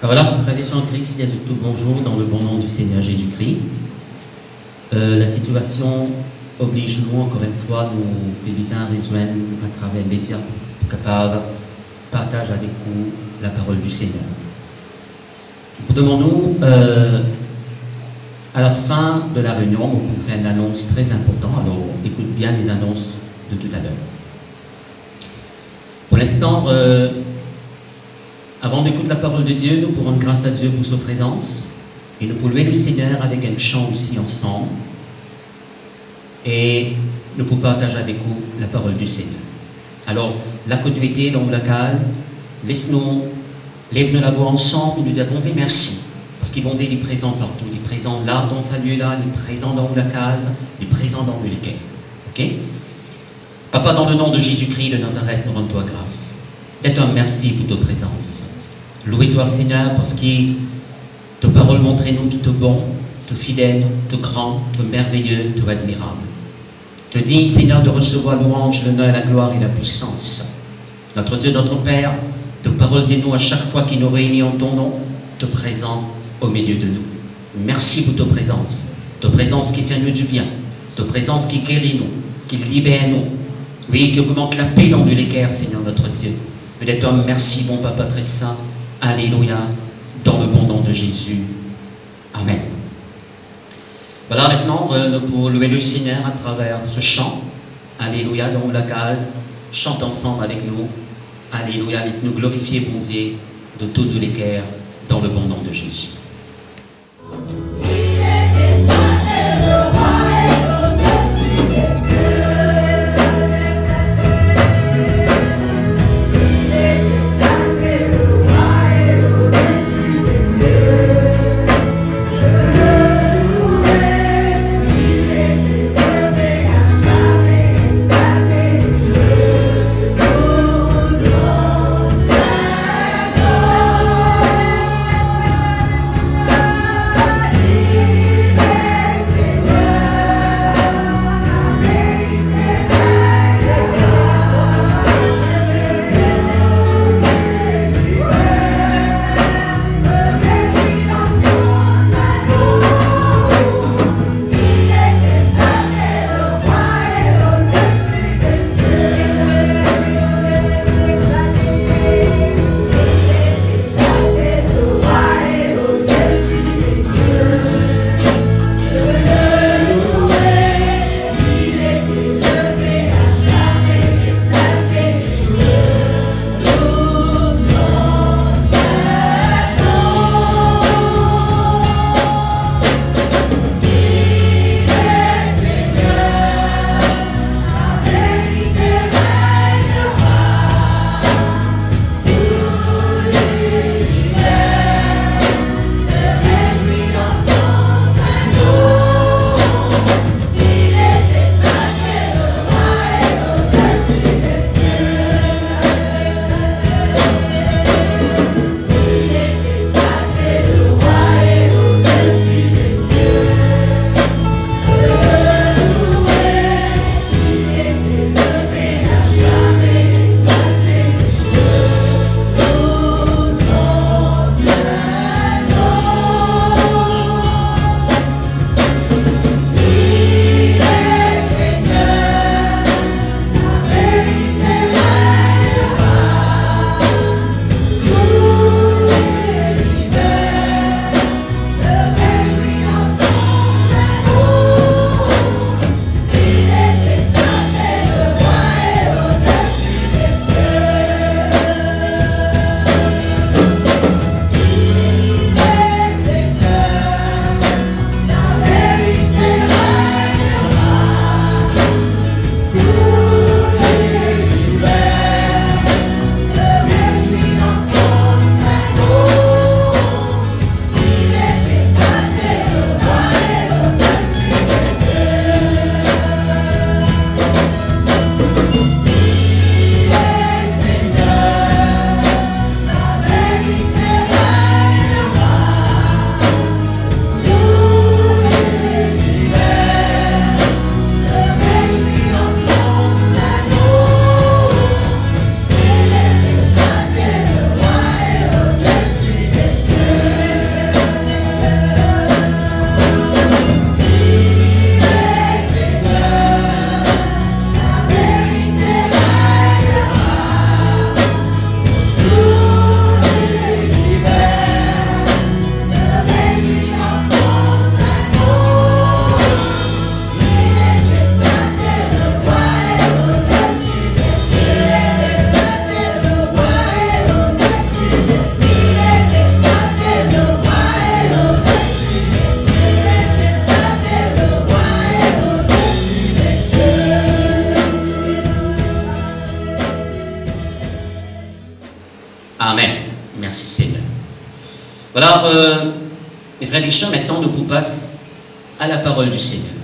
Voilà, frères et sœurs en Christ, il y a tout bonjour dans le bon nom du Seigneur Jésus-Christ. La situation oblige nous, encore une fois, nous les uns rejoindre à travers les médias pour capable partager avec vous la parole du Seigneur. Nous demandons à la fin de la réunion, on peut faire une annonce très importante, alors écoute bien les annonces de tout à l'heure. Pour l'instant, avant d'écouter la parole de Dieu, nous pourrons rendre grâce à Dieu pour sa présence et nous pouvons louer le Seigneur avec un chant aussi ensemble et nous pouvons partager avec vous la parole du Seigneur. Alors, la continuité dans la case, laisse-nous lève la voix ensemble et nous dire bon Dieu merci parce qu'il bon Dieu est présent partout, il est présent là dans ce lieu-là, il est présent dans la case, il est présent dans le liquide. Ok? Papa, dans le nom de Jésus-Christ de Nazareth, nous rendons-toi grâce. T'es un merci pour ta présence. Louez-toi, Seigneur, parce que ta parole montre-nous qui te bon, te fidèle, te grand, te merveilleux, te admirable. Te dis, Seigneur, de recevoir louange, l'honneur, la gloire et la puissance. Notre Dieu, notre Père, ta parole dis-nous à chaque fois qu'il nous réunit en ton nom, te présente au milieu de nous. Merci pour ta présence qui fait nous du bien, ta présence qui guérit nous, qui libère nous. Oui, qui augmente la paix dans l'équerre, Seigneur notre Dieu. Peut-être toi, merci, bon Papa très saint. Alléluia, dans le bon nom de Jésus. Amen. Voilà, maintenant, pour louer le Seigneur à travers ce chant. Alléluia, dans la case. Chante ensemble avec nous. Alléluia, laisse-nous glorifier, bon Dieu, de tout de l'équerre, dans le bon nom de Jésus. Merci Seigneur. Voilà, mes frères et sœurs, maintenant nous passons à la parole du Seigneur.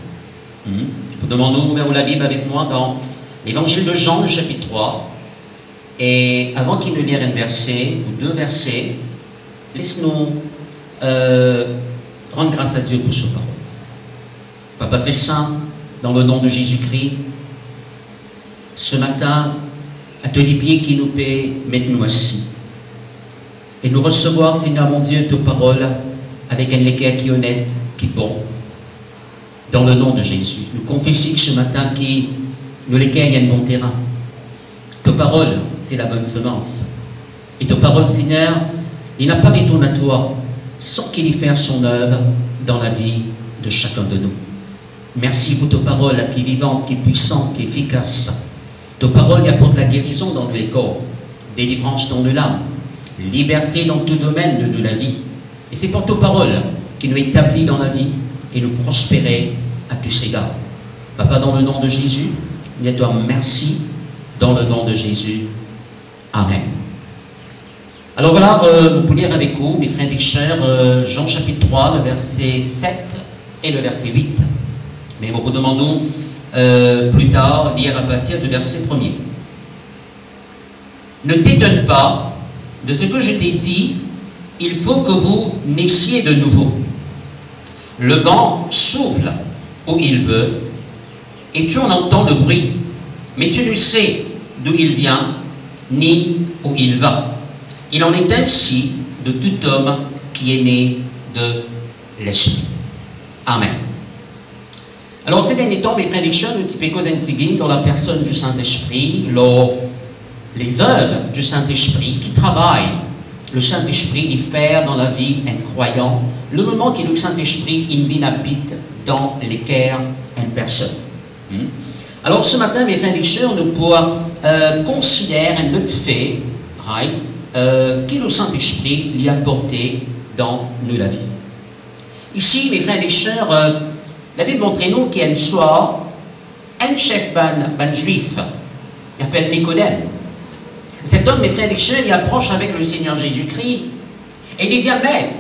Nous demandons vers la Bible avec moi dans l'évangile de Jean, le chapitre 3. Et avant qu'il ne lise un verset ou deux versets, laisse-nous rendre grâce à Dieu pour ce parole. Papa très saint, dans le nom de Jésus-Christ, ce matin, à tes pieds qui nous paient, mets-nous assis. Et nous recevoir, Seigneur mon Dieu, tes paroles avec un équerre qui est honnête, qui est bon. Dans le nom de Jésus, nous confessons que ce matin, qui nous l'équerre, il y a un bon terrain. Tes paroles, c'est la bonne semence. Et tes paroles, Seigneur, il n'a pas retourné à toi sans qu'il y fasse son œuvre dans la vie de chacun de nous. Merci pour tes paroles qui est vivante, qui est puissante, qui est efficace. Tes paroles qui apportent la guérison dans les corps, délivrance dans l'âme, liberté dans tout domaine de la vie. Et c'est pour tes paroles qui nous établit dans la vie et nous prospérer à tous égards. Papa, dans le nom de Jésus, nous te merci dans le nom de Jésus. Amen. Alors voilà, vous pouvez lire avec vous, mes frères et sœurs, Jean chapitre 3, le verset 7 et le verset 8. Mais nous vous demandons plus tard lire à partir du verset 1er. Ne t'étonne pas de ce que je t'ai dit, il faut que vous naissiez de nouveau. Le vent souffle où il veut, et tu en entends le bruit, mais tu ne sais d'où il vient, ni où il va. Il en est ainsi de tout homme qui est né de l'Esprit. Amen. Alors, ces derniers temps, mes frères et sœurs, nous typiquons dans la personne du Saint-Esprit, les œuvres du Saint-Esprit qui travaillent. Le Saint-Esprit il fait dans la vie un croyant. Le moment que le Saint-Esprit habite dans les cœurs d'une personne. Alors, ce matin, mes frères et sœurs, nous pouvons considérer un autre fait, right, que le Saint-Esprit lui a apporté dans nous la vie. Ici, mes frères et sœurs, la Bible montre nous qu'il y a un soir, un chef ban juif, il s'appelle Nicodème. Cet homme, mes frères et sœurs, il approche avec le Seigneur Jésus-Christ et il dit à Maître,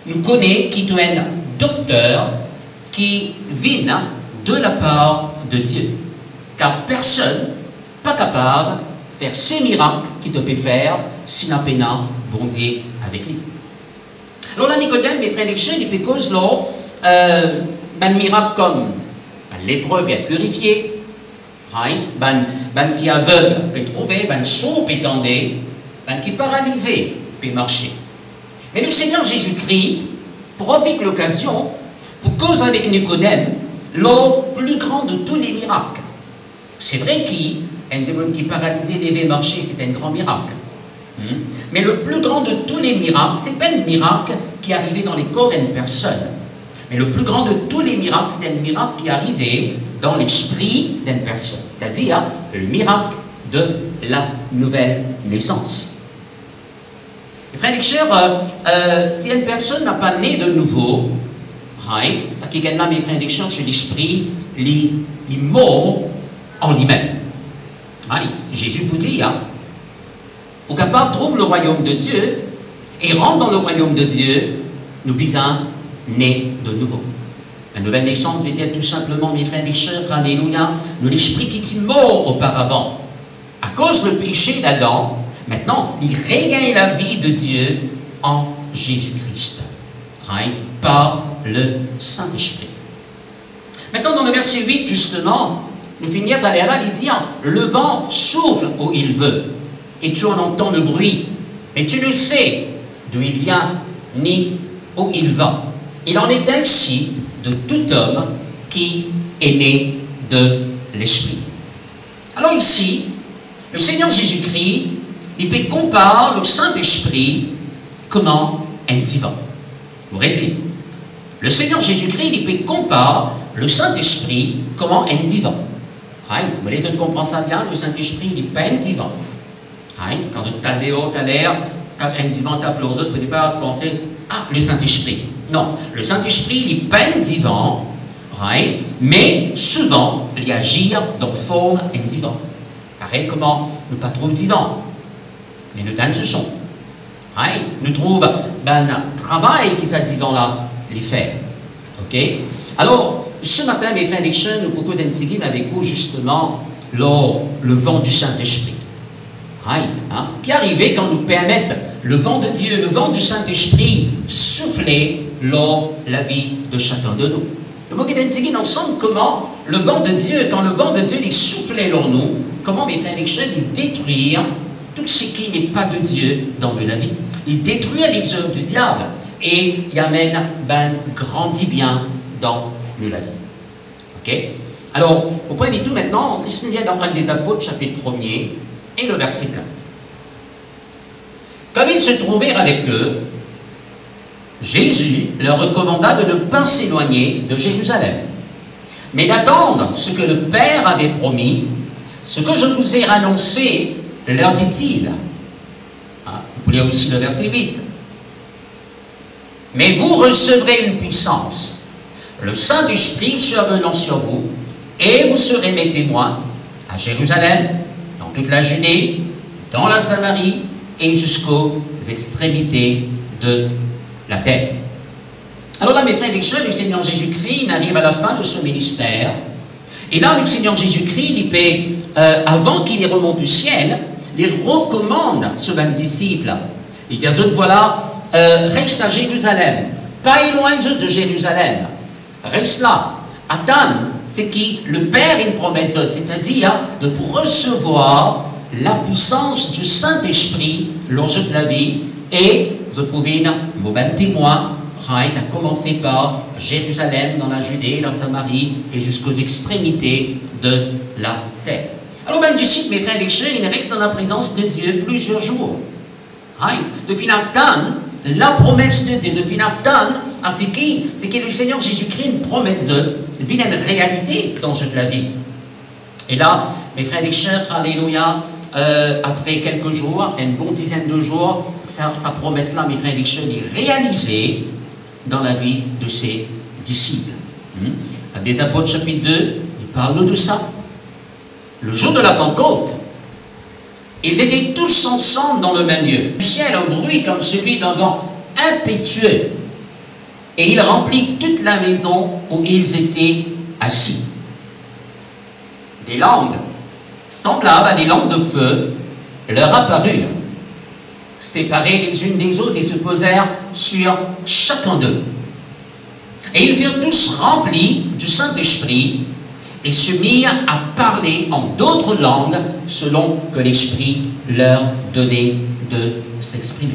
nous connaissons qui tu es un docteur qui vient de la part de Dieu. Car personne n'est pas capable de faire ces miracles qu'il te peut faire si n'a pas bon Dieu avec lui. Alors là, Nicodème, mes frères et sœurs, il peut cause un miracle comme un lépreux bien purifié, right? Ben qui aveugle peut trouver, ben sourd peut entendre, ben qui paralysé peut marcher. Mais le Seigneur Jésus-Christ profite de l'occasion pour causer avec Nicodème le plus grand de tous les miracles. C'est vrai qu'un démon qui paralysé devait marcher, c'est un grand miracle. Mais le plus grand de tous les miracles, ce n'est pas un miracle qui est arrivé dans les corps d'une personne. Mais le plus grand de tous les miracles, c'est un miracle qui est arrivé dans l'esprit d'une personne. C'est-à-dire le miracle de la nouvelle naissance. Les frères et sœurs, si une personne n'a pas né de nouveau, right, ça qui gagne là, mes frères et sœurs, c'est l'esprit, les morts en lui-même. Right. Jésus vous dit, pour capable de trouver le royaume de Dieu et rentre dans le royaume de Dieu, nous besoin né de nouveau. La nouvelle naissance était tout simplement, mes frères et sœurs, alléluia, nous l'esprit qui était mort auparavant. À cause du péché d'Adam, maintenant, il regagne la vie de Dieu en Jésus-Christ. Right? Par le Saint-Esprit. Maintenant, dans le verset 8, justement, nous finissons d'aller là, il dit, le vent souffle où il veut, et tu en entends le bruit, mais tu ne sais d'où il vient, ni où il va. Il en est ainsi de tout homme qui est né de l'Esprit. Alors ici, le Seigneur Jésus-Christ, il peut comparer le Saint-Esprit comment un divan. Vous aurez dit, le Seigneur Jésus-Christ, il peut comparer le Saint-Esprit comment un divan. Right? Vous les autres comprennent ça bien, le Saint-Esprit, il n'est pas un divan. Right? Quand tu as des hauts, tu as l'air, quand un divan tape aux autres, il ne faut pas penser, le Saint-Esprit. Non, le Saint-Esprit, il n'est pas un divan, right? Mais souvent, il agit dans la forme d'un divan. Pareil, comment nous pas trop divan, mais nous donne ce son. Hein? Nous trouvons un travail qui s'est dit là, les faire. OK? Alors, ce matin, mes frères et sœurs, nous proposons un petit guide avec vous, justement, le vent du Saint-Esprit. Right? Hein? Qui arrivait quand nous permettent le vent de Dieu, le vent du Saint-Esprit, souffler lors la vie de chacun de nous. Le mot qui est un petit guide ensemble, comment le vent de Dieu, quand le vent de Dieu il soufflait lors nous, comment, mes frères et sœurs, il détruire tout ce qui n'est pas de Dieu dans la vie. Il détruit les œuvres du diable et il amène grandit bien dans la vie. OK? Alors, au point de tout maintenant, laissez-nous lire dans 1 des Apôtres, chapitre 1er, et le verset 4. Comme ils se trouvèrent avec eux, Jésus leur recommanda de ne pas s'éloigner de Jérusalem, mais d'attendre ce que le Père avait promis, ce que je vous ai annoncé, leur dit-il. Vous pouvez lire aussi le verset 8. Mais vous recevrez une puissance, le Saint-Esprit survenant sur vous, et vous serez mes témoins à Jérusalem, dans toute la Judée, dans la Samarie et jusqu'aux extrémités de la terre. Alors là, mes frères et sœurs, le Seigneur Jésus-Christ arrive à la fin de ce ministère. Et là, le Seigneur Jésus-Christ, avant qu'il remonte du ciel, il recommande ce même disciple. Il dit à eux, voilà, reste à Jérusalem, pas éloigne de Jérusalem, reste là, attends ce qui le Père il promet, c'est-à-dire de recevoir la puissance du Saint-Esprit lors de la vie, et vous pouvez vous mettre témoin, à commencer par Jérusalem, dans la Judée, la Samarie, et jusqu'aux extrémités de la terre. Alors, même disciple, mes frères et sœurs, il reste dans la présence de Dieu plusieurs jours. De finir attendre la promesse de Dieu, de finir attendre à ce que le Seigneur Jésus-Christ nous promet de vivre une réalité dans cette la vie. Et là, mes frères et sœurs, alléluia, après quelques jours, une bonne dizaine de jours, sa promesse-là, mes frères et sœurs, est réalisée dans la vie de ses disciples. Des Apôtres, chapitre 2, il parle de ça. Le jour de la Pentecôte, ils étaient tous ensemble dans le même lieu. Du ciel, un bruit comme celui d'un vent impétueux. Et il remplit toute la maison où ils étaient assis. Des langues semblables à des langues de feu leur apparurent, séparées les unes des autres, et se posèrent sur chacun d'eux. Et ils furent tous remplis du Saint-Esprit, et se mirent à parler en d'autres langues selon que l'Esprit leur donnait de s'exprimer.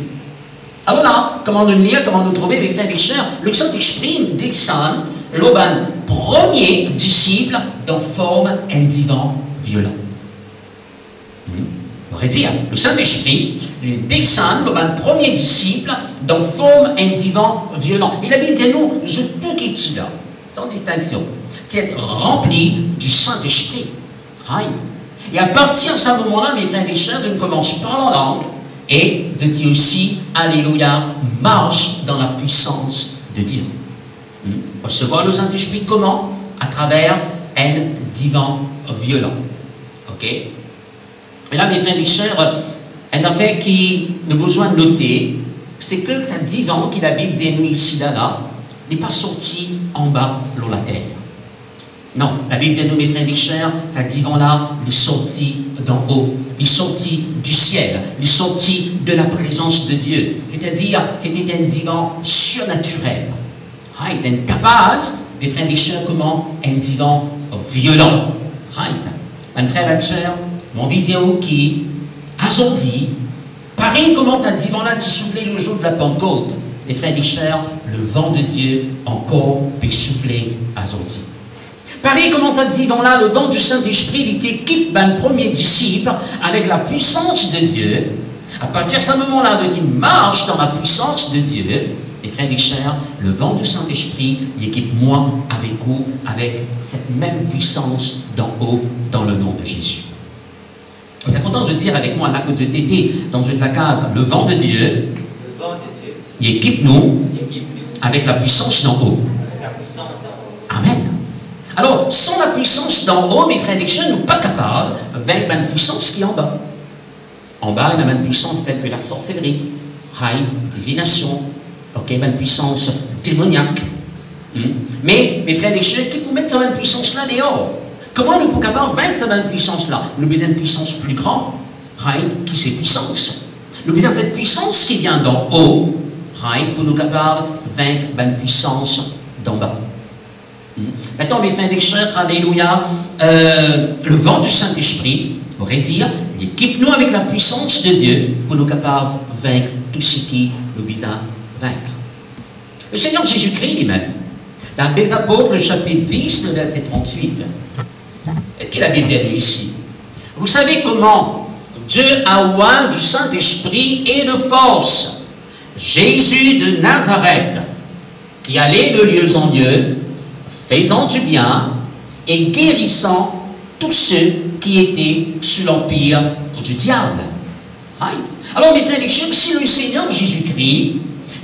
Alors là, comment nous lire, comment nous trouver, mes frères et sœurs, le Saint-Esprit descend, le premier disciple dans forme un divan violent. On pourrait dire, le Saint-Esprit descend, le premier disciple dans forme un divan violent. Et la Bible dit nous, je tout qui est là, sans distinction. C'est rempli du Saint-Esprit. Et à partir de ce moment-là, mes frères et sœurs, nous commençons par la langue et de dire aussi, alléluia, marche dans la puissance de Dieu. Recevoir le Saint-Esprit comment? À travers un divan violent. OK? Et là, mes frères et sœurs, un affaire qui nous a besoin de noter, c'est que ce divan que la Bible dit nous ici, là, n'est pas sorti en bas de la terre. Non, la Bible dit nous, mes frères et sœurs, ce divan-là, il est sorti d'en haut, il est sorti du ciel, il est sorti de la présence de Dieu. C'est-à-dire, c'était un divan surnaturel. Il était capable, mes frères et sœurs, comment? Un divan violent. Mes frères et sœurs, mon vidéo qui a sorti, pareil comment ce divan-là qui soufflait le jour de la Pentecôte. Mes frères et sœurs, le vent de Dieu encore peut souffler à sortir. Pareil comment ce divan-là, le vent du Saint-Esprit, il équipe le premier disciple avec la puissance de Dieu. À partir de ce moment-là, il marche dans la puissance de Dieu. Les frères et sœurs, le vent du Saint-Esprit, il équipe moi avec vous, avec cette même puissance d'en haut, dans le nom de Jésus. Vous êtes content de dire avec moi, là, que tu étais dans une la case, le vent de Dieu, il équipe nous avec la puissance d'en haut. Amen. Alors, sans la puissance d'en haut, mes frères et sœurs, nous ne sommes pas capables avec une puissance qui est en bas. En bas, il y a une puissance telle que la sorcellerie, divination, ok, une puissance démoniaque. Mais, mes frères et sœurs, qui pour mettre cette puissance-là dehors? Comment nous pouvons capables vaincre cette puissance-là? Nous avons besoin d'une puissance plus grande, qui c'est puissance. Nous avons besoin de cette puissance qui vient d'en haut, pour nous capables vaincre une puissance d'en bas. Maintenant, mes frères et sœurs, alléluia, le vent du Saint-Esprit, on pourrait dire, il équipe nous avec la puissance de Dieu pour nous capables vaincre tout ce qui nous besoin vaincre. Le Seigneur Jésus-Christ lui-même, dans les Apôtres, le chapitre 10, le verset 38, qu'est-ce qu'il a dit à lui ici? Vous savez comment Dieu a oint du Saint-Esprit et de force Jésus de Nazareth, qui allait de lieu en lieu, faisant du bien et guérissant tous ceux qui étaient sous l'empire du diable. Alors, mes frères et sœurs, si le Seigneur Jésus-Christ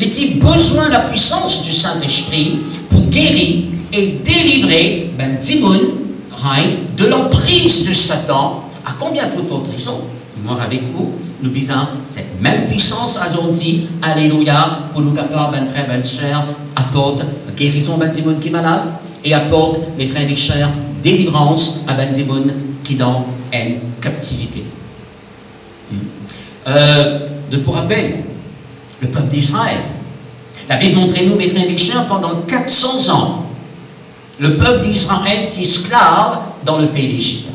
a besoin de la puissance du Saint-Esprit pour guérir et délivrer ben démon de l'emprise de Satan, à combien plus forte raison? Moi avec vous, nous visons cette même puissance aujourd'hui, alléluia, pour nous capables, ben frères, ben sœurs, apporte guérison ben démon qui est malade et apporte, mes frères et sœurs, délivrance à ben démon qui est dans une captivité. Pour rappel, le peuple d'Israël, la Bible montre nous, mes frères et sœurs, pendant 400 ans, le peuple d'Israël est esclave dans le pays d'Égypte.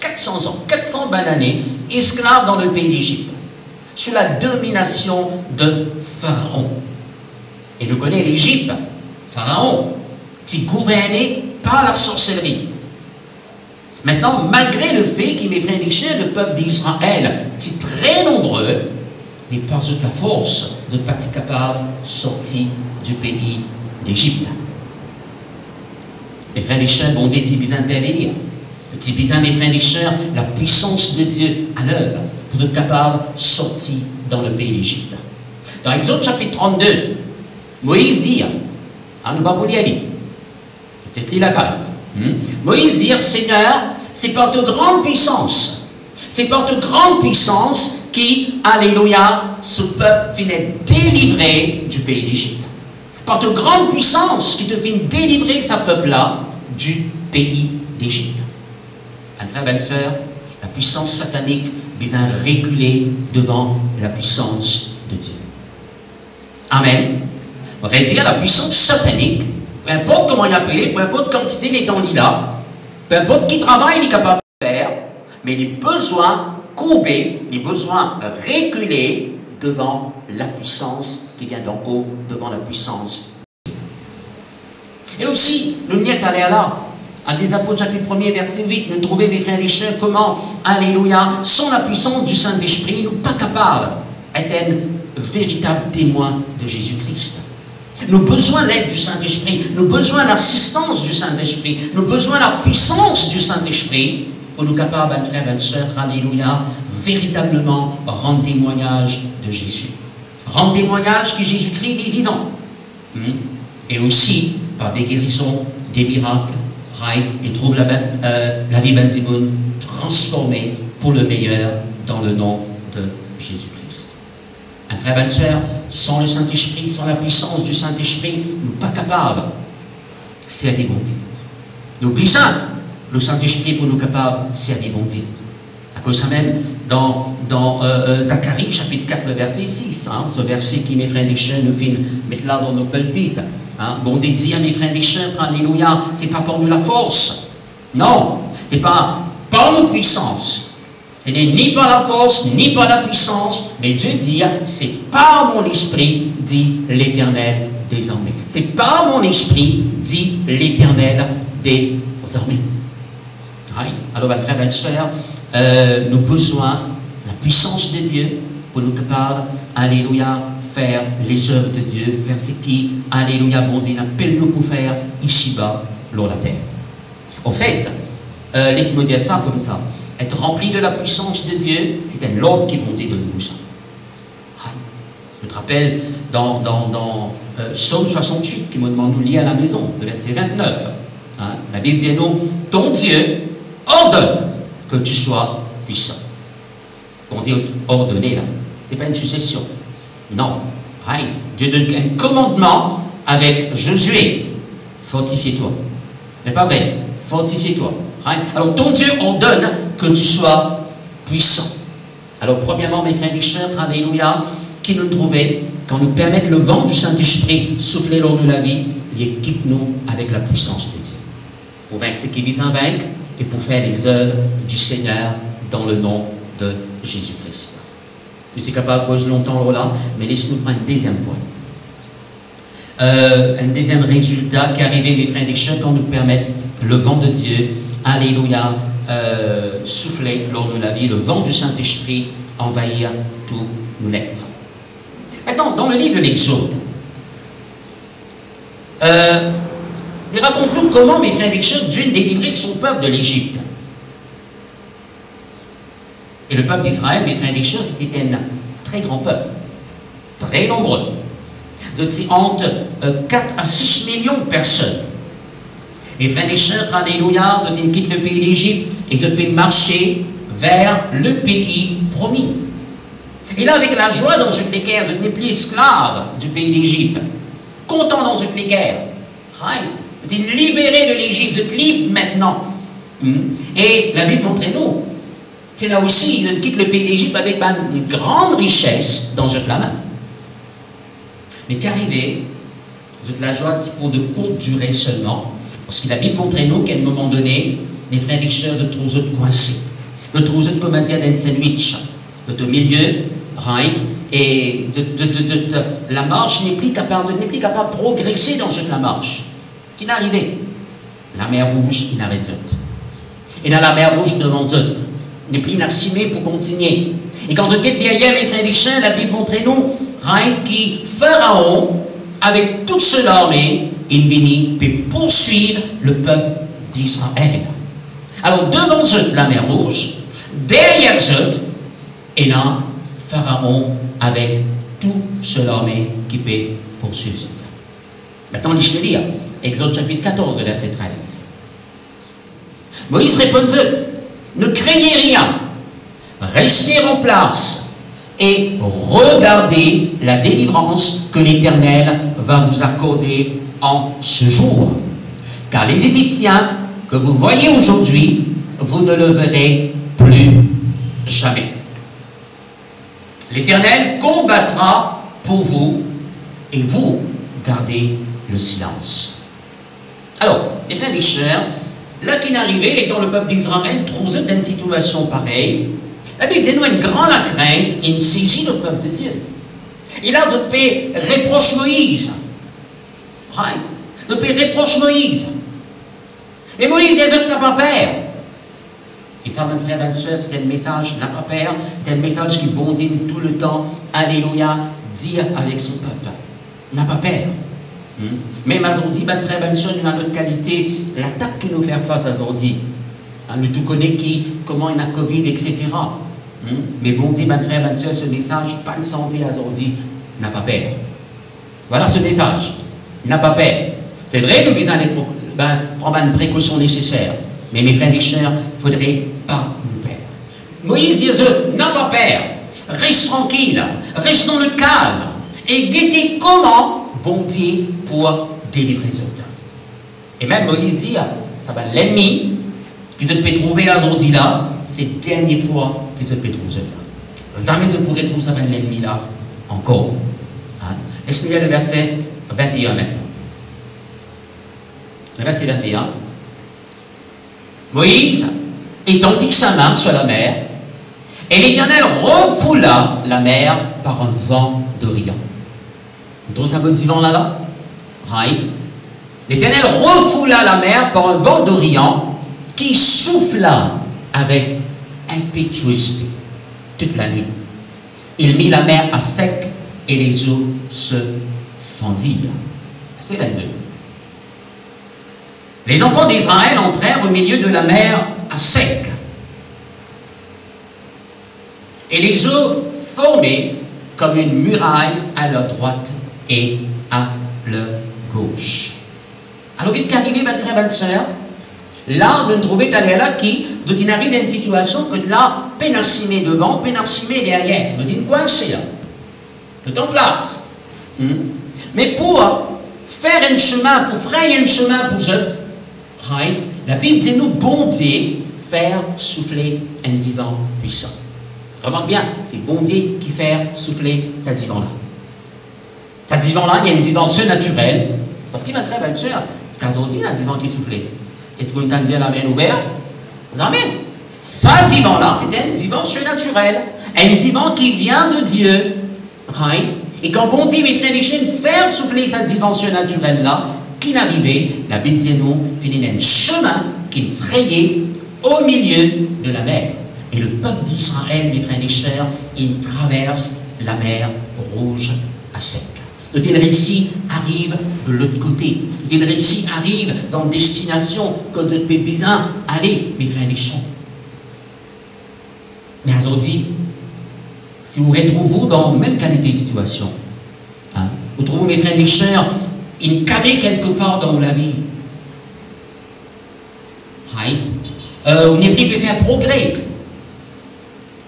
400 ans, 400 années, esclave dans le pays d'Égypte, sous la domination de Pharaon. Et nous connaissons l'Égypte, Pharaon, qui est gouverné par la sorcellerie. Maintenant, malgré le fait qu'il, mes frères et sœurs, le peuple d'Israël est très nombreux, mais par toute la force de pas être capable de sortir du pays d'Égypte. Les frères et sœurs, bon Dieu, il besoin d'intervenir. Il besoin, mes frères et sœurs, la puissance de Dieu à l'œuvre pour être capable de sortir dans le pays d'Égypte. Dans Exode chapitre 32, Moïse dit, nous ne pouvons pas y aller. Peut-être lire la case. Moïse dit, Seigneur, c'est par de grande puissance. C'est par de grande puissance qui, alléluia, ce peuple finit délivré du pays d'Égypte. Par de grande puissance qui te vient délivrer ce peuple-là du pays d'Égypte. Un frère, une sœur, la puissance satanique vient réguler devant la puissance de Dieu. Amen. On va dire la puissance satanique, peu importe comment il est appelé, peu importe quantité il est dans l'ILA, peu importe qui travail il est capable de faire, mais il a besoin de courber, il a besoin de reculer devant la puissance qui vient d'en haut, devant la puissance. Et aussi, nous n'y sommes allés là. À des Apôtres chapitre 1er, verset 8, nous trouvons, mes frères et sœurs, comment, alléluia, sans la puissance du Saint-Esprit, nous ne sommes pas capables d'être un véritable témoin de Jésus-Christ. Nous avons besoin de l'aide du Saint-Esprit, nous avons besoin de l'assistance du Saint-Esprit, nous avons besoin de la puissance du Saint-Esprit pour nous capables, mes frères et sœurs, alléluia, véritablement rendre témoignage de Jésus. Rendre témoignage que Jésus-Christ est vivant. Et aussi, par des guérisons, des miracles, et trouve la vie d'un démon transformée pour le meilleur dans le nom de Jésus-Christ. Un frère, une sœur, sans le Saint-Esprit, sans la puissance du Saint-Esprit, nous ne sommes pas capables de servir bon Dieu. Nous besoin le Saint-Esprit pour nous capables de servir bon Dieu. À cause de ça même, dans Zacharie, chapitre 4, le verset 6, ce verset qui, mes frères et sœurs, nous fait mettre là dans nos pulpites. Bon Dieu dit à mes frères et sœurs, alléluia, c'est pas pour nous la force. Non, c'est pas par nos puissances. Ce n'est ni par la force, ni par la puissance, mais Dieu dit, c'est par mon esprit, dit l'Éternel des armées. C'est par mon esprit, dit l'Éternel des armées. Alors, mes frères et sœurs, nous avons besoin de la puissance de Dieu pour nous capables, alléluia, faire les œuvres de Dieu, faire ce qui, alléluia, bon Dieu, appelle nous pour faire ici-bas, sur la terre. En fait, laisse-moi dire ça comme ça, être rempli de la puissance de Dieu, c'est un ordre qui est bon Dieu de nous. Je te rappelle, dans Psaume 68, qui me demande de lire à la maison, le verset 29, la Bible dit nous, ton Dieu ordonne que tu sois puissant. Bon Dieu ordonné là, ce n'est pas une succession. Non. Right. Dieu donne un commandement avec Josué. Fortifie-toi. C'est pas vrai. Fortifie-toi. Right. Alors, ton Dieu ordonne que tu sois puissant. Alors, premièrement, mes frères et sœurs, alléluia, qui nous trouvait, quand nous permettent le vent du Saint-Esprit souffler lors de la vie, il équipe-nous avec la puissance de Dieu. Pour vaincre ce qui vise à vaincre et pour faire les œuvres du Seigneur dans le nom de Jésus-Christ. Je suis capable de poser longtemps là, mais laissez-nous prendre un deuxième point. Un deuxième résultat qui est arrivé, mes frères et sœurs, quand nous permettent le vent de Dieu, alléluia, souffler lors de la vie, le vent du Saint-Esprit envahir tout nos êtres. Maintenant, dans le livre de l'Exode, il raconte-nous comment, mes frères et sœurs, Dieu délivrait son peuple de l'Égypte. Et le peuple d'Israël, mes frères et sœurs, c'était un très grand peuple, très nombreux. C'était entre 4 à 6 millions de personnes. Mes frères et sœurs, alléluia, ils quittent le pays d'Égypte et ils marcher vers le pays promis. Et là, avec la joie dans toutes les guerres, de ne plus esclaves du pays d'Égypte, content dans toutes les guerres, vous êtes libérés de l'Égypte, vous êtes libres maintenant. Et la Bible montre-nous, c'est là aussi, ils quittent le pays d'Égypte avec une grande richesse dans la main. Mais qu'arrivé, vous êtes la joie pour de courte durée seulement, parce que la Bible montre-nous qu'à un moment donné, les frères et sœurs de trouver coincés, de trouver comme un d'un sandwich, de milieu, right, et la marche n'est plus capable de progresser dans cette la marche. Qui n'est arrivé? La mer Rouge, il n'arrête pas. Et dans la mer Rouge devant eux, n'est plus inabsimé pour continuer. Et quand vous êtes derrière mes frères et sœurs, la Bible montre-nous, right, qui Pharaon, avec toute son armée, il vient pour poursuivre le peuple d'Israël. Alors devant eux, la mer Rouge, derrière eux, et là, Pharaon avec toute son armée qui peut poursuivre eux. Maintenant, je vais lire Exode chapitre 14, verset 13. Moïse répondit, ne craignez rien, restez en place et regardez la délivrance que l'Éternel va vous accorder en ce jour. Car les Égyptiens que vous voyez aujourd'hui, vous ne le verrez plus jamais. L'Éternel combattra pour vous et vous gardez le silence. Alors, les frères et sœurs, là qu'il est arrivé, étant le peuple d'Israël, trouve dans une situation pareille, la Bible dit nous une grande crainte, il saisit le peuple de Dieu. Il a de paix reproche Moïse. Right? De paix reproche Moïse. Et Moïse dit n'a pas peur. Et ça, mon frère, ma soeur, c'est un message, n'a pas peur, c'est un message qui bondit tout le temps, alléluia, dire avec son peuple. N'a pas peur. Même aujourd'hui, mon frère, ma soeur, nous avons notre qualité, l'attaque qui nous fait face aujourd'hui. Nous tout connaissons qui, comment il a Covid, etc. Mais bon Dieu, mon frère, ma soeur, ce message, pas de sens aujourd'hui, n'a pas peur. Voilà ce message. N'a pas peur. C'est vrai, nous devons prendre une précaution nécessaire. Mais mes frères et sœurs, il ne faudrait pas nous perdre. Moïse dit, n'a pas peur. Reste tranquille. Reste dans le calme. Et guettez comment bon Dieu pour délivrer ce temps. Et même Moïse dit, ça va l'ennemi qui se peut trouver aujourd'hui là, c'est la dernière fois qu'il se peut trouver là. Jamais ne pourrait trouver ça va l'ennemi là encore. Hein? Laisse-nous lire le verset 21 maintenant. Le verset 21. Moïse étendit sa main sur la mer, et l'Éternel refoula la mer par un vent d'Orient. Vous trouvez ça bon petit vent là? Right. L'Éternel refoula la mer par un vent d'Orient qui souffla avec impétuosité toute la nuit. Il mit la mer à sec et les eaux se fondirent. C'est 22. Les enfants d'Israël entrèrent au milieu de la mer à sec. Et les eaux formaient comme une muraille à leur droite et à leur gauche. Alors, il est arrivé, ma frère, ma soeur, là, nous trouvons là qui, nous sommes arrivés dans une situation que là, pénarcimé devant, pénarcimé derrière. Nous sommes coincés là. Le temps place. Mais pour faire un chemin, pour frayer un chemin pour cette, la Bible dit nous, bon Dieu, faire souffler un divan puissant. Remarque bien, c'est bon Dieu qui fait souffler ce divan-là. Ce divan-là, il y a un divan surnaturel. Parce qu'il va très bien sûr, c'est qu'aujourd'hui, il y a un divan qui est soufflé. Est-ce que vous entendez la main ouverte? Amen. Ce divan-là, c'est un divan surnaturel. Un divan qui vient de Dieu. Et quand bon Dieu, mes frères et sœurs, faire souffler ce divan surnaturel-là, qui n'arrivait, la Bible dit nous, finit un chemin qu'il frayait au milieu de la mer. Et le peuple d'Israël, mes frères et sœurs, il traverse la mer Rouge à sec. Donc il réussit, arrive de l'autre côté. Il réussit, arrive dans une destination que vous pouvez bien aller, mes frères et sœurs. Mais aujourd'hui, si vous retrouvez dans la même qualité de situation, vous trouvez, mes frères et sœurs, une calée quelque part dans la vie. Vous n'avez plus pu faire progrès.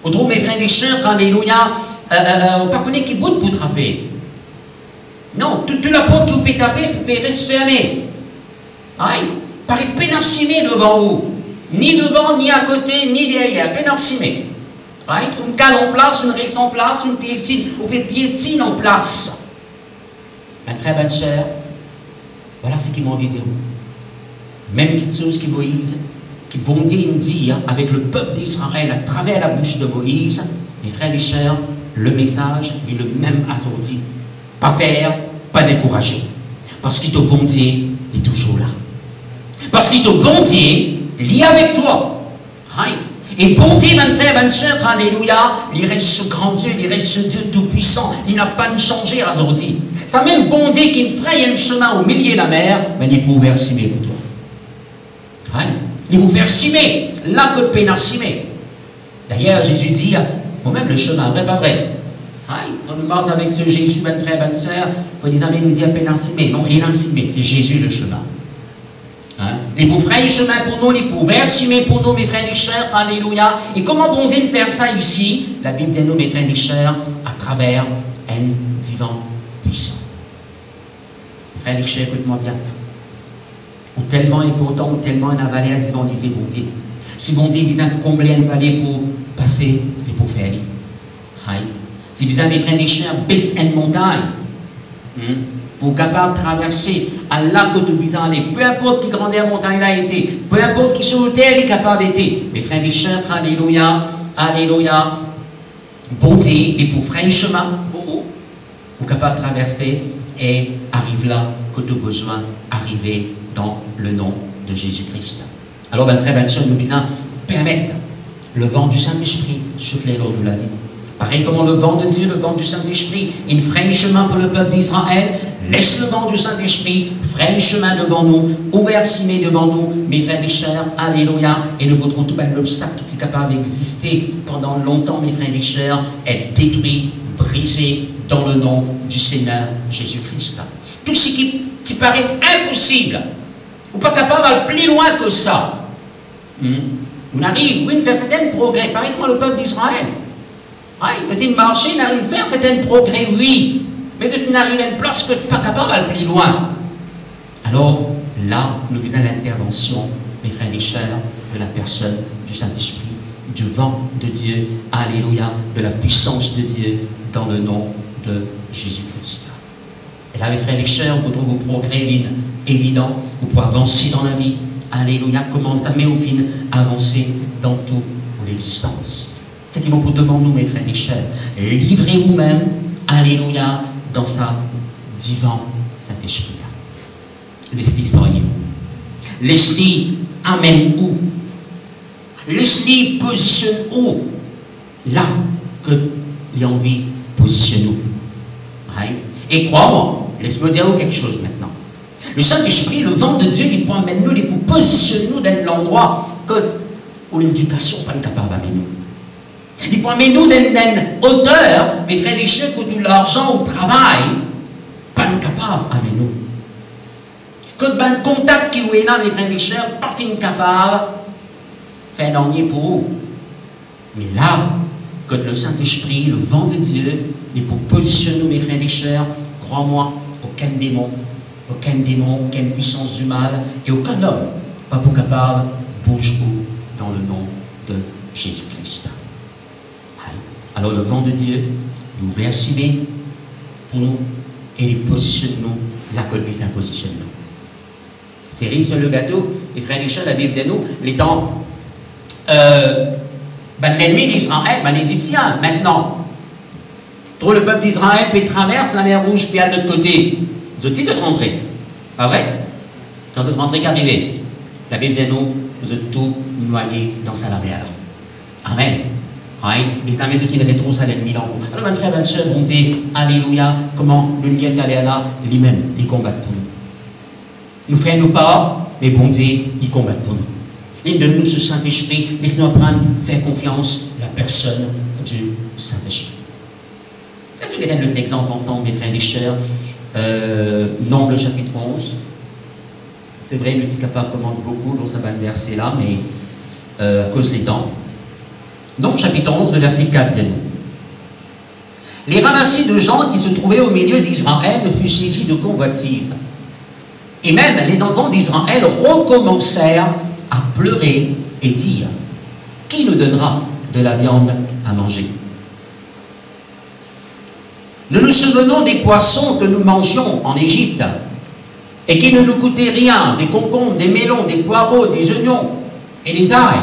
Vous trouvez, mes frères et sœurs, alléluia, on ne peut pas qui bout pour trapper. Non, toute la porte que vous pouvez taper, vous pouvez rester fermée. Paraît pénarcimé devant vous. Ni devant, ni à côté, ni derrière. Pénarcimé. Une cale en place, une rex en place, une piétine, ou une piétine en place. Ma très belle sœur, voilà ce qu'il m'a envie de dire. Même quelque chose que Moïse, qui bon Dieu dit avec le peuple d'Israël à travers la bouche de Moïse, mes frères et sœurs, le message est le même aujourd'hui. Pas peur, pas découragé. Parce qu'il te bon Dieu, il est toujours là. Parce qu'il te bon Dieu, il est avec toi. Et bon Dieu, mon frère, ma soeur, alléluia, il reste ce grand Dieu, il reste ce Dieu tout-puissant. Il n'a pas changé aujourd'hui. Ça même bon Dieu qui fraye un chemin au milieu de la mer, mais il peut ouvrir cimer pour toi. Il peut ouvrir cimer, là que pénal cimer. D'ailleurs, Jésus dit, moi-même le chemin, vrai, pas vrai. On nous marche avec ce Jésus, mon frère, ma soeur, il faut des amis nous dire pénal cimer. Non, il est cimé, c'est Jésus le chemin. Il peut frayer le chemin pour nous, il peut ouvrir cimer pour nous, mes frères et sœurs, alléluia. Et comment bon Dieu faire ça ici? La Bible dit nous, mes frères et sœurs, à travers un divan puissant. Frères et sœurs, écoute-moi bien. Ou tellement important, ou tellement un avalé à divaniser bon Dieu. Si bon Dieu besoin de combler un vallée pour passer, il peut faire. Si besoin, mes frères et sœurs, baisse une montagne, pour capable de traverser à lac où tu besoin aller, peu importe qui grandeur montagne a été, peu importe qui sur le terre est capable d'être. Mes frères et sœurs, alléluia, alléluia. Bon Dieu, et pour faire un chemin pour vous, vous capable de traverser et arrive là que tu as besoin d'arriver dans le nom de Jésus-Christ. Alors, mes frères, mes sœurs, nous besoin permettre le vent du Saint-Esprit souffler lors de la vie. Pareil comme le vent de Dieu, le vent du Saint-Esprit, il fraye un chemin pour le peuple d'Israël, laisse le vent du Saint-Esprit, fraye un chemin devant nous, ouvert cimé devant nous, mes frères et sœurs, alléluia, et nous retrouvons tout l'obstacle qui est capable d'exister pendant longtemps, mes frères et sœurs, est détruit, brisé dans le nom du Seigneur Jésus-Christ. Tout ce qui paraît impossible, ou pas capable d'aller plus loin que ça, on arrive, oui, faire certains progrès, pareil comme le peuple d'Israël. Peut-être marcher, on arrive à faire certains progrès, oui, mais tu n'arrives à une place que tu n'es pas capable d'aller plus loin. Alors, là, nous avons l'intervention, mes frères et sœurs, de la personne du Saint-Esprit, du vent de Dieu, alléluia, de la puissance de Dieu, dans le nom de Jésus-Christ. Et là, mes frères et sœurs, vous trouvez vos progrès évidents, vous pouvez avancer dans la vie, alléluia, commencer à au fin, avancer dans toute l'existence. C'est qui m'ont pour demander, nous, mes frères et sœurs, livrez vous-même, alléluia, dans sa divan Saint-Esprit. Laissez-les soigner. Laissez-les amène où? Laissez-les positionne où? Là que les envies positionnent nous. Et crois-moi, laisse-moi dire quelque chose maintenant. Le Saint-Esprit, le vent de Dieu, il peut amener nous, il peut positionner nous dans l'endroit où l'éducation n'est pas capable d'amener nous. Il peut amener nous dans une hauteur, mes frères et sœurs, que tout l'argent au travail, pas capable d'amener nous. Que le contact qui est là, mes frères et sœurs, pas capable de faire un pour vous. Mais là, que le Saint-Esprit, le vent de Dieu, et pour positionner mes frères et sœurs, crois-moi, aucun démon, aucune puissance du mal et aucun homme pas pour capable bouge dans le nom de Jésus-Christ. Alors le vent de Dieu, il ouvre assumer pour nous et il positionne nous là que le Bézin positionne nous. C'est sur le gâteau, les frères et sœurs, la Bible dit nous, les temps l'ennemi d'Israël, les Égyptiens, maintenant, pour le peuple d'Israël, puis traverse la mer Rouge, puis à l'autre côté, de titre de rentrer. Pas vrai? Quand de rentrer qu'arriver, la Bible dit nous, vous êtes tout noyés dans sa mer. Amen. Right? Les amis de qui rétroussent à l'ennemi l'encours. Alors, mon frère, ma soeur, on dit, Alléluia, comment le lien est allé là, lui-même, il combat pour nous. Nous faisons nous pas, mais bon Dieu, il combat pour nous. Il donne nous ce Saint-Esprit, laisse-nous apprendre, faire confiance à la personne du Saint-Esprit. Est-ce que vous avez notre exemple ensemble, mes frères et sœurs? Nombre chapitre 11. C'est vrai, le petit capable commande beaucoup dans sa bande verset là, mais à cause des temps. Nombre chapitre 11, verset 4. Les ramassis de gens qui se trouvaient au milieu d'Israël furent saisis de convoitise. Et même les enfants d'Israël recommencèrent à pleurer et dire, qui nous donnera de la viande à manger? Nous nous souvenons des poissons que nous mangions en Égypte et qui ne nous coûtaient rien, des concombres, des melons, des poireaux, des oignons et des ail.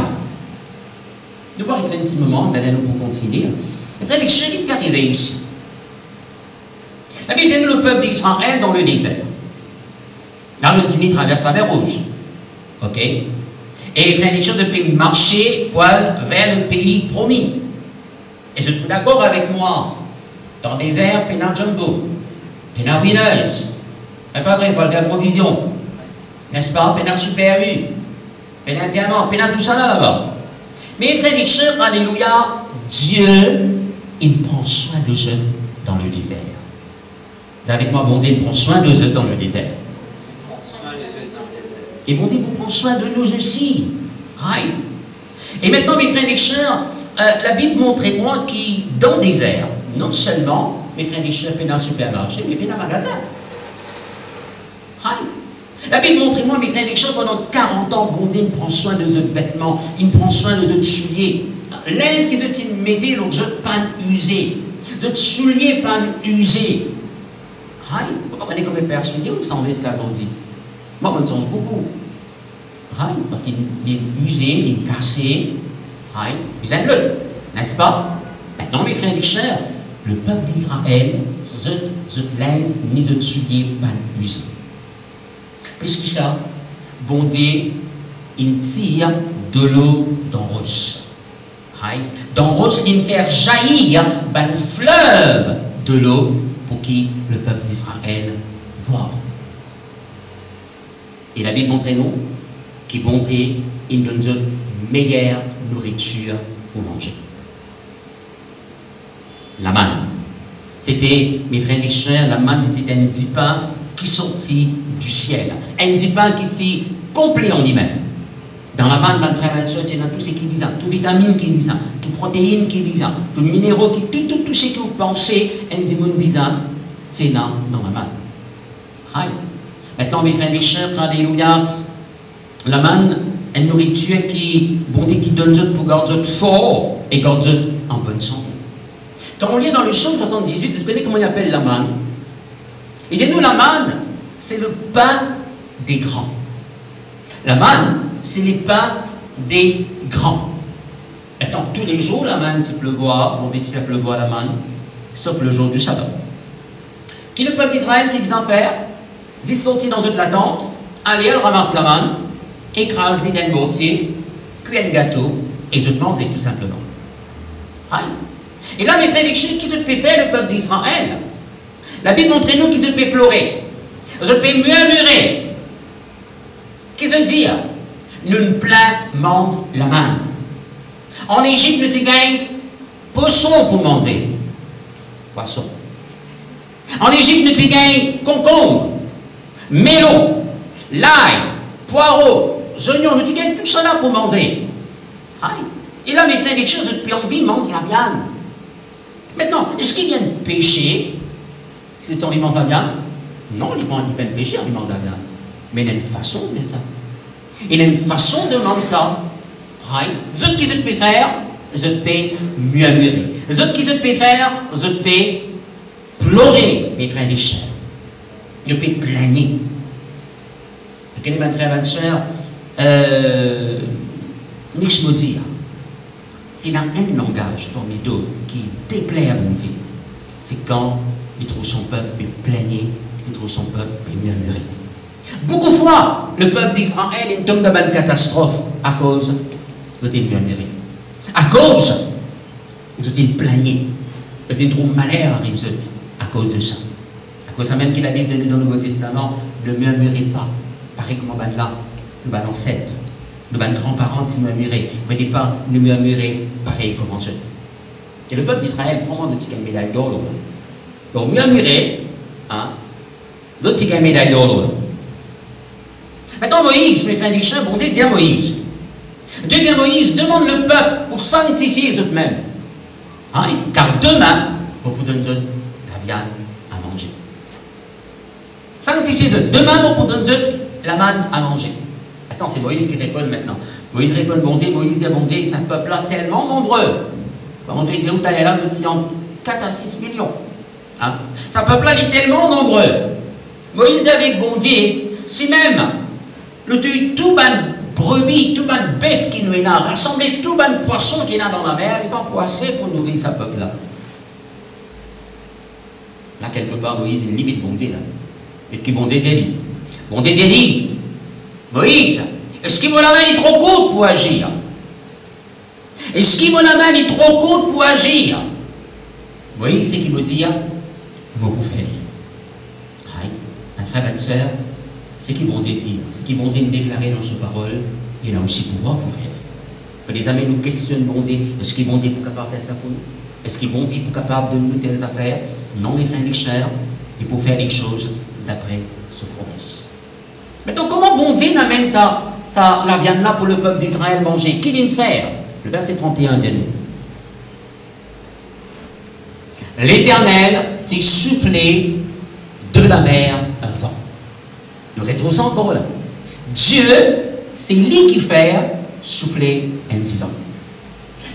Nous voir intimement, d'aller nous pour continuer. Les frères, ce qui est arrivé ici. La Bible dit le peuple d'Israël dans le désert. Là, le Dieu traverse la mer Rouge. Ok? Et les frères, depuis marcher vers le pays promis. Et je suis d'accord avec moi. Dans le désert, pénal jumbo, pénal winners. C'est pas vrai, pour faire provision. N'est-ce pas? Pénal super U, pénal diamant, pénal tout ça là-bas. Mais frères et sœurs, alléluia, Dieu, il prend soin de eux dans le désert. Avec moi, bon Dieu, il prend soin de eux dans le désert. Et bon Dieu, il prend soin de nous aussi. Right? Et maintenant, mes frères et sœurs, la Bible montre moi qui, dans le désert, non seulement, mes frères et sœurs, pénal supermarché, mais pénal magasin. Right? La Bible montre moi, mes frères et sœurs, pendant 40 ans, bon Dieu, il prend soin de nos vêtements, il prend soin de nos souliers. L'aise qui te mettait, donc, je pas usé. De te souliers pas usé. Right? Pourquoi on est comme un père soulier ou sans ce qu'ils ont dit? Moi, on me sens beaucoup. Right? Parce qu'il est usé, il est cassé. Right? Ils aiment le, n'est-ce pas? Maintenant, mes frères et sœurs, le peuple d'Israël, je l'aise, ni je souliers pas usé. Puisque ça, bon Dieu, il tire de l'eau dans Roche. Right? Dans Roche, il fait jaillir un fleuve de l'eau pour qui le peuple d'Israël boit. Et la Bible montre nous que bon Dieu, il donne une meilleure nourriture pour manger. La manne. C'était, mes frères et sœurs, la manne était un petit pain qui sortit du ciel. Un petit pain qui était complet en lui-même. Dans la manne, mes frères et sœurs, c'est dans tout ce qui est visant, toute vitamine qui est visant, toute protéine qui est visant, tout minéraux qui tout ce que vous pensez, un petit monde visant, c'est dans la manne. Right? Maintenant, mes frères et sœurs, alléluia, la manne, une nourriture qui, bon Dieu, qui donne pour garder fort et garder en bonne santé. Quand on lit dans le psaume 78, vous connaissez comment il appelle la manne? Il dit, nous, la manne, c'est le pain des grands. La manne, c'est les pains des grands. Attends, tous les jours, la manne, tu pleuvoir, bon Dieu, tu vas pleuvoir la manne, sauf le jour du sabbat. Qui le peuple d'Israël, tu besoin faire? Ils sont sortis dans une la tente, allez, elle ramasse la manne, écrase les d'un mortier, cuit un gâteau, et je te mange tout simplement. Right? Et là, mes frères et sœurs, qui se peut faire le peuple d'Israël? La Bible montre nous qui se peut pleurer, je peux murmurer, qui se dit, nous ne mange la manne. En Égypte, nous avons poisson pour manger. Poisson. En Égypte, nous avons concombre, melon, l'ail, poireaux, oignons, nous avons tout cela pour manger. Et là, mes frères et sœurs, j'ai envie de manger la viande. Maintenant, est-ce qu'il y a un péché? C'est un aliment de la viande? Non, il n'y a pas de péché en aliment de la viande. Mais il y a une façon de dire ça. Il y a une façon de demander ça. Ce qui te peut faire, je te peux murmurer. Ce qui te peut faire, je te peux pleurer, mes frères et sœurs. Je peux plaigner. Ok, mes frères et sœurs, je me dis, s'il y a un langage parmi d'autres qui déplaît à mon Dieu, c'est quand il trouve son peuple plaigner, il trouve son peuple murmurer. Beaucoup de fois, le peuple d'Israël est tombé dans une catastrophe à cause de tes murmurer. À cause de tes plaigner, de tes trop malheur arrive à cause de ça. À cause de ça même qu'il a dit dans le Nouveau Testament, ne murmurez pas. Pareil comme là, le ancêtre, le grand-parent qui murmurait. Ne dites pas, ne murmurez pareil comme ancêtre. Et le peuple d'Israël prend de tirer une médaille d'or. Donc murmurer, de tirer une médaille d'or. Maintenant Moïse, mes frères et sœurs, bon Dieu dit à Moïse. Dieu dit à Moïse, demande le peuple pour sanctifier eux-mêmes. Car demain, vous pouvez donner la viande à manger. Sanctifiez eux. Demain, vous pouvez donner la manne à manger. Attends, c'est Moïse qui répond maintenant. Moïse répond, bon Dieu, Moïse dit, bon Dieu, c'est un peuple-là tellement nombreux. On fait des routes à l'air de 4 à 6 millions. Ce peuple-là est tellement nombreux. Moïse dit avec bon Dieu, si même le tout ban brebis, tout ban bœuf qui nous est là, rassembler tout ban poisson qui est là dans la mer, il n'est pas assez pour nourrir ce peuple-là. Là, quelque part, Moïse, il limite bon Dieu là. Et qui bon Dieu dit, bon Dieu dit, Moïse, est-ce que mon main est trop courte pour agir? Est-ce que mon main est trop courte pour agir? Moïse, c'est qu'il me dit, vous pouvez faire. Un frère, une sœur, c'est qui bon Dieu dit, c'est qui bon Dieu déclarer dans sa parole, il a aussi pouvoir pour faire. Que les amis nous questionnent, bon Dieu, est-ce qu'il bon Dieu pour capable de faire ça pour nous? Est-ce qu'il bon Dieu pour capable de nous telles affaires? Non, les frères et les sœurs, il faut faire les choses d'après sa promesse. Maintenant, comment bon Dieu amène la viande là pour le peuple d'Israël manger? Qu'il vient de faire? Le verset 31 dit nous. L'Éternel fit souffler de la mer un vent. Nous retrouvons encore là. Dieu, c'est lui qui fait souffler un vent.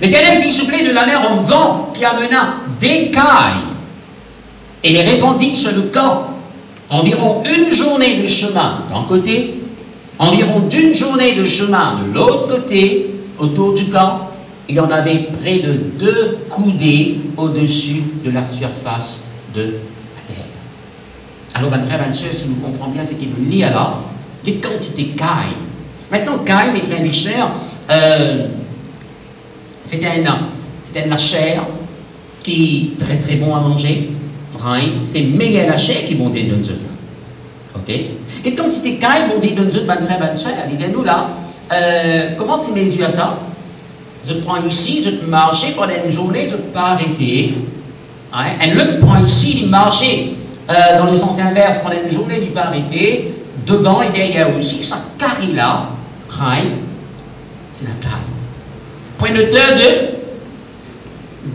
L'Éternel fit souffler de la mer un vent qui amena des cailles et les répandit sur le camp. Environ une journée de chemin d'un côté, environ d'une journée de chemin de l'autre côté, autour du camp, il y en avait près de 2 coudées au-dessus de la surface de la terre. Alors, ma frère, ma soeur, si vous comprenez bien, c'est qu'il nous lit alors des quantités de cailles. Maintenant, cailles, mes frères et mes sœurs, c'est un chair qui est très très bon à manger. C'est meilleur la chair qui vont dire de nous là. Ok? Et quantité de cailles vont dire de nous, ma frère, ma soeur, disez-nous là, comment tu mesures à ça? Je te prends ici, je te marche pendant une journée, je ne peux pas arrêter. Un autre prend ici, il marche dans le sens inverse pendant une journée, il ne peut pas arrêter. Devant et derrière aussi, ça carré là, c'est la caille. Point de hauteur de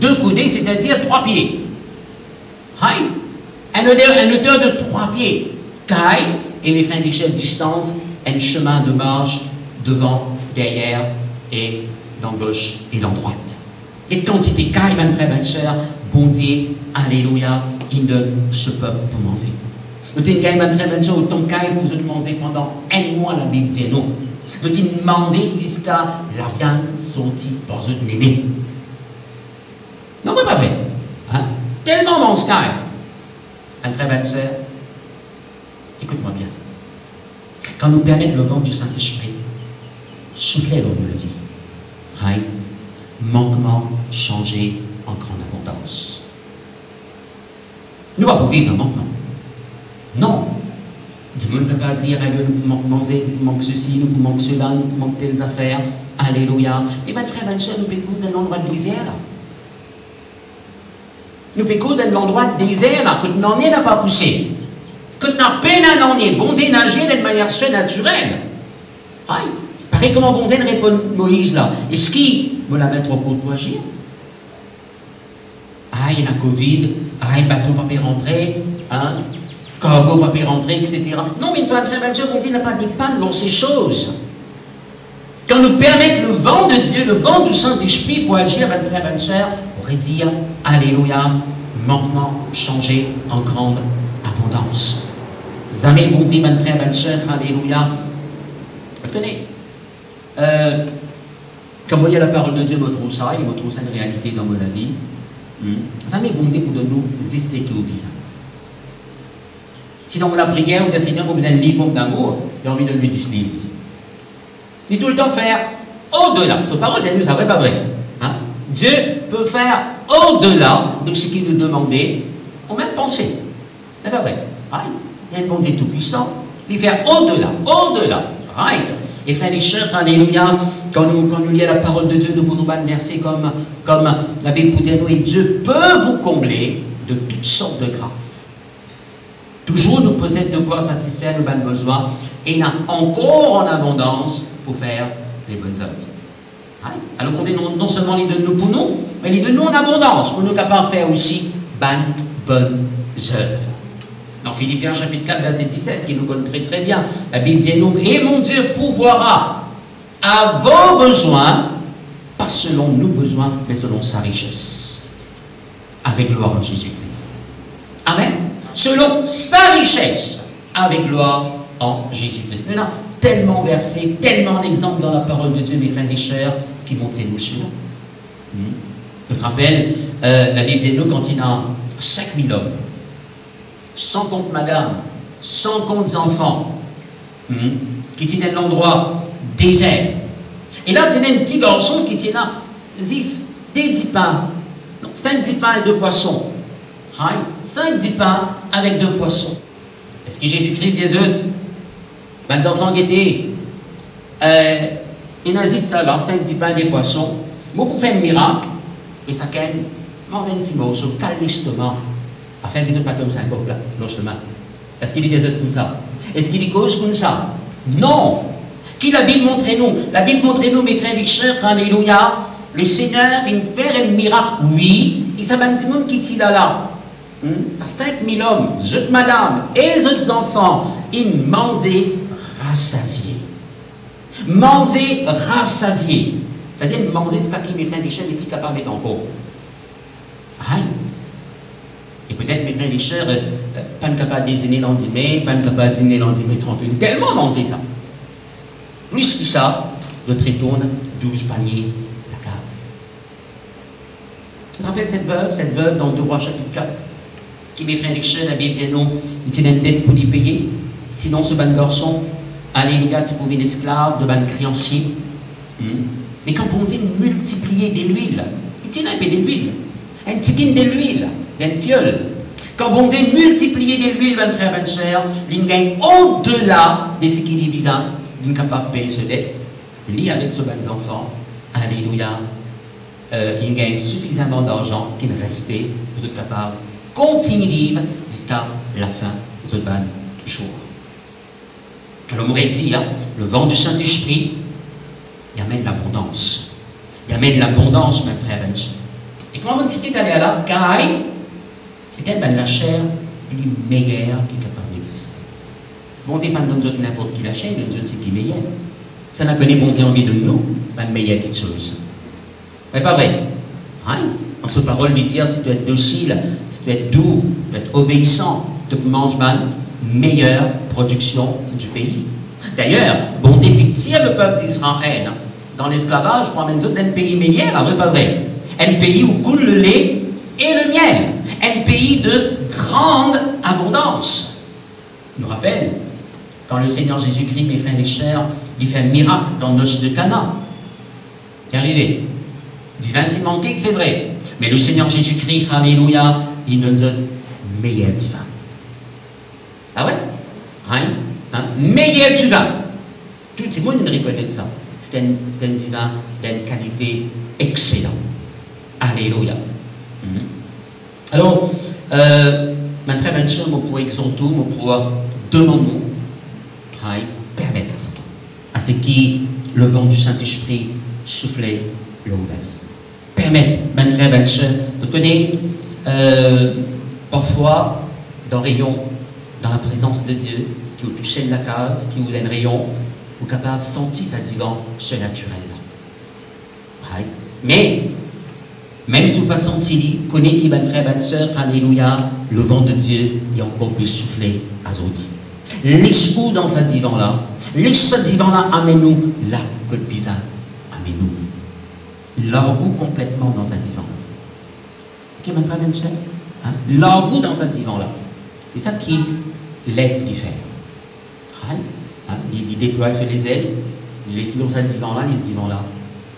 2 coudées, c'est-à-dire 3 pieds. Un hauteur de 3 pieds. Caille, et mes frères et sœurs, distance, un chemin de marche devant, derrière et dans gauche et dans droite. Cette quantité de caille, mes frères et sœurs, bon Dieu, alléluia, il donne ce peuple pour manger. Nous avons caille, mes frères et sœurs, autant de caille pour manger pendant un mois, la Bible dit non. Nous avons mangé jusqu'à la viande sortie par eux néné. Non, c'est pas vrai. Tellement dans ce caille. Un frère et sœur, écoute-moi bien. Quand nous permettons le vent du Saint-Esprit, souffler dans nos vies, manquement changé en grande abondance. Nous ne pouvons pas vivre un manquement. Non. Dis-moi, nous ne pouvons pas dire, nous pouvons manger, nous pouvons ceci, nous pouvons cela, nous pouvons telles affaires. Alléluia. Mais ma frère et sœur, nous pouvons dans l'endroit de désert là. Nous pouvons dans l'endroit de désert là, que nous n'en n'a pas poussé. Que nous n'avons peine à n'en est. Bon Dieu nager d'une manière surnaturelle. Pareil comment bon Dieu répond Moïse là. Est-ce qu'il veut la mettre au cours pour agir? il y a la Covid, un bateau ne peut pas rentrer, cargo ne peut pas rentrer, etc. Non, mais frère et sœur, on dit n'a pas des pannes dans ces choses. Quand nous permettons le vent de Dieu, le vent du Saint-Esprit pour agir, frère et sœur, on pourrait dire, alléluia, manquement changé en grande abondance. Jamais bon Dieu, frère et sœur, alléluia. Vous connaissez comme on lit la parole de Dieu, je trouve ça, et je trouve ça une réalité dans mon vie. Jamais bon Dieu pour de nous, c'est ce qui est bizarre. Si dans la prière, on dit Seigneur, vous avez un livre d'amour, j'ai envie de lui dire ce livre. Il tout le temps faire au-delà. Cette parole de Dieu, ça n'est pas vrai. Dieu peut faire au-delà de ce qu'il nous demandait, ou même penser. C'est pas vrai. Right? Il y a un bon Dieu tout-puissant, il fait au-delà, au-delà. Right? Et frères et sœurs, alléluia, quand nous lisons la parole de Dieu, nous pouvons un verset comme la Bible pour dire, et Dieu peut vous combler de toutes sortes de grâces. Toujours nous posséder de quoi satisfaire nos besoins, et il a encore en abondance pour faire les bonnes œuvres. Right? Alors on dit non seulement les de nous pour nous, mais les de nous en abondance, pour nous capables de faire aussi bonnes œuvres. Dans Philippiens chapitre 4, verset 17, qui nous connaît très très bien, la Bible dit nous, et mon Dieu pourvoira à vos besoins, pas selon nos besoins, mais selon sa richesse. Avec gloire en Jésus-Christ. Amen. Selon sa richesse, avec gloire en Jésus-Christ. Nous avons tellement de versets, tellement d'exemples dans la parole de Dieu, mes frères et sœurs, qui montrent nous cela. Je te rappelle, la Bible dit nous, quand il y a 5000 hommes, sans compte madame, sans compte enfants, qui tenaient l'endroit désert. Et là, tu as un petit garçon qui tient 10 pains, 5 pains et 2 poissons. Right? 5 pains avec 2 poissons. Est-ce que Jésus-Christ des autres, les enfants qui étaient, il a dit ça là, 5 pains et 2 poissons. Moi, pour faire un miracle, et ça quand même, manger un petit morceau, calme l'estomac, afin qu'ils ne soient pas comme ça, non seulement. Est-ce qu'il dit des autres comme ça? Est-ce qu'il dit cause comme ça? Non! Qui la Bible montre-nous? La Bible montre-nous, mes frères et sœurs, alléluia, le Seigneur, il fait un miracle, oui, et ça va un petit monde qui est là. Ça 5000 hommes, autres madame et les autres enfants, ils mangeaient rassasiés. Manger rassasiés. C'est-à-dire, manger ce qui mes frères et sœurs, n'est plus capable de mettre encore. Aïe! Et peut-être mes frères et sœurs, pas capable de déjeuner lendemain, pas capable de dîner lendemain 31. Tellement manger ça. Plus que ça, notre retourne 12 paniers la case. Tu te rappelles cette veuve dans 2 Rois chapitre 4, qui mes frères et sœurs, la Bible dit non, il tient une dette pour les payer. Sinon, ce ban garçon, alléluia, tu pouvais être esclave de ban créancier. Mais quand on dit multiplier de l'huile, il tient un peu de l'huile, un petit peu de l'huile. D'une fiole. Quand on dit multiplier de l'huile, mes frères et sœurs, il gagne au-delà de ce qu'il est bizarre, il est capable de payer ce dette, lui avec ses bonnes enfants, alléluia, il gagne suffisamment d'argent qu'il restait pour être capable de continuer de vivre jusqu'à la fin de ce bon jour. Alors on aurait dit, le vent du Saint-Esprit, il amène l'abondance. Il amène l'abondance, mes frères et sœurs. Et quand on dit d'aller à la caille, c'était la chair plus meilleure qui est capable d'exister. Bon Dieu, pas de nous n'importe qui la chair, de nous c'est qui est meilleur. Ça n'a connu bon Dieu envie de nous, pas de meilleure quelque chose. C'est pas vrai. Right? En ce parole dit dire, si tu es docile, si tu es doux, si tu es obéissant, tu manges mal, meilleure production du pays. D'ailleurs, bon Dieu, tire le peuple d'Israël dans l'esclavage pour amener tout un pays meilleur, c'est pas vrai. Un pays où coule le lait et le miel. Un pays de grande abondance. Je nous rappelle, quand le Seigneur Jésus-Christ, mes frères et sœurs, il fait un miracle dans le noces de Cana. C'est arrivé. Divin, il manquait que c'est vrai. Mais le Seigneur Jésus-Christ, alléluia, il donne un meilleur divin. Ah ouais? Right? Meilleur divin. Tout le monde reconnaît ça. C'est un divin d'une qualité excellente. Alléluia. Alors, mes frères et sœurs, pour exhorter, pour demander, permettre à ce qui le vent du Saint-Esprit soufflait l'eau de la vie. Permettre, mes frères et sœurs, vous connaissez, parfois, dans rayon, dans la présence de Dieu, qui vous touchez la case, qui vous donne rayon, vous êtes capable de sentir sa divan surnaturel. Right? Mais, même si vous n'avez pas senti, connaissez qui, frère, bonne soeur, alléluia, le vent de Dieu est encore plus soufflé à Zodi. Laisse-vous dans ce divan-là, laisse ce divan-là, amène-nous là, que le bizarre, amène-nous. Largue-vous complètement dans un divan. Ok, ma frère, bonne soeur? Hein? Largue-vous dans un divan-là. C'est ça qui l'aide à faire. Right? Hein? Il déploie sur les ailes, il laisse dans ce divan-là, les divans-là,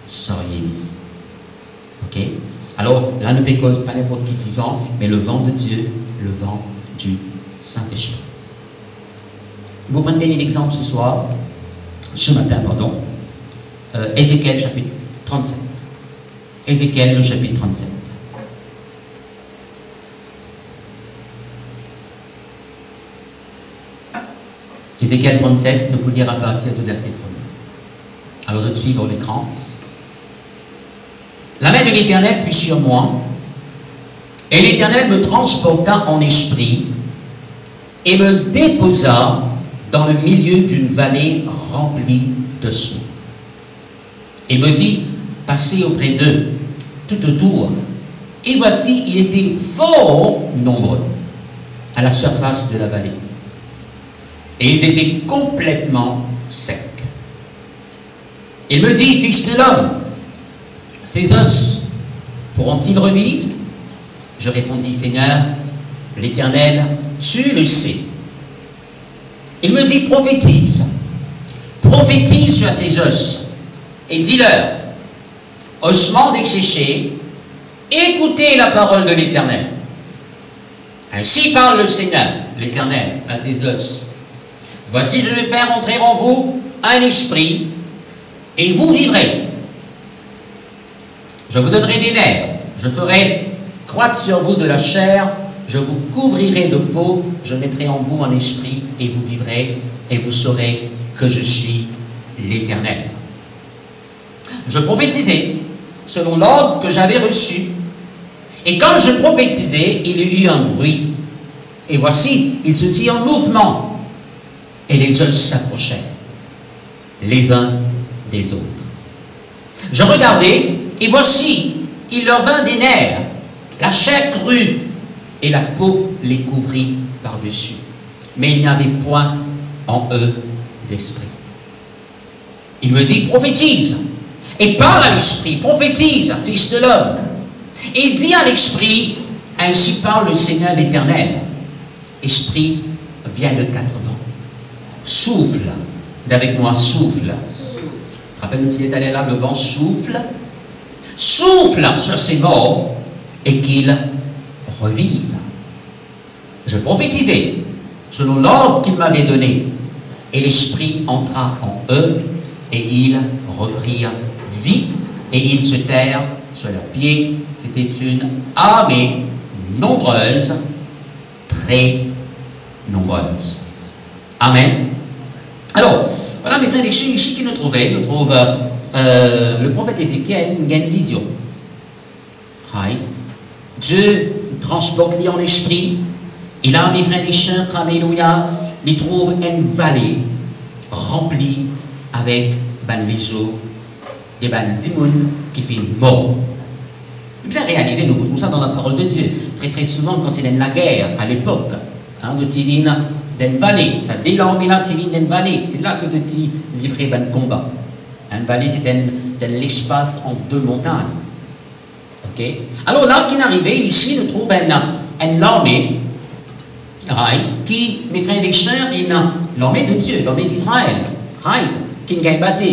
soyez. Ok? Alors, là, ne pécose pas n'importe qui divan, mais le vent de Dieu, le vent du Saint-Esprit. Vous prenez un exemple ce soir, ce matin, pardon, Ézéchiel chapitre 37. Ézéchiel, le chapitre 37. Ézéchiel 37, nous pouvons lire à partir du verset 1er. Alors, je suis sur l'écran. La main de l'Éternel fut sur moi, et l'Éternel me transporta en esprit et me déposa dans le milieu d'une vallée remplie de seaux. Il me fit passer auprès d'eux, tout autour, et voici, il était fort nombreux à la surface de la vallée. Et ils étaient complètement secs. Il me dit, fils de l'homme, ces os pourront-ils revivre? Je répondis, Seigneur, l'Éternel, tu le sais. Il me dit, prophétise. Prophétise sur ces os et dis-leur, ossements desséchés, écoutez la parole de l'Éternel. Ainsi parle le Seigneur, l'Éternel, à ces os. Voici, je vais faire entrer en vous un esprit et vous vivrez. Je vous donnerai des nerfs, je ferai croître sur vous de la chair, je vous couvrirai de peau, je mettrai en vous un esprit et vous vivrez et vous saurez que je suis l'Éternel. Je prophétisais selon l'ordre que j'avais reçu, et quand je prophétisais, il y eut un bruit, et voici, il se fit un mouvement, et les os s'approchèrent, les uns des autres. Je regardais, et voici, il leur vint des nerfs, la chair crue, et la peau les couvrit par-dessus. Mais il n'y avait point en eux d'esprit. Il me dit, prophétise, et parle à l'esprit, prophétise, fils de l'homme, et dis à l'esprit, ainsi parle le Seigneur l'Éternel. Esprit, viens de 4 vents. Souffle, d'avec moi, souffle. Rappelle-nous qu'il est allé là, le vent souffle. Souffle sur ces morts et qu'ils revivent. Je prophétisais selon l'ordre qu'il m'avait donné, et l'esprit entra en eux et ils reprirent vie et ils se terrent sur leurs pieds. C'était une armée nombreuse, très nombreuse. Amen. Alors, voilà mes frères et sœurs, ici qui nous trouve le prophète Ézéchiel, il a une vision. Right? Dieu transporte lui en esprit. Et là, mes frères et sœurs, alléluia, il trouve une vallée remplie avec les eaux, des dimounes qui fait mort. Vous bien réaliser, nous trouvons ça dans la parole de Dieu. Très très souvent, quand il y a la guerre, à l'époque, de Tivine, d'une vallée, ça désormais là, Tivine d'une vallée, c'est là que de livrer un combat. Une vallée, c'est un l'espace en 2 montagnes. Ok? Alors là, qui est arrivé, ici, nous trouvons une armée, right, qui, mes frères et sœurs, l'armée de Dieu, l'armée d'Israël, right, qui a battu,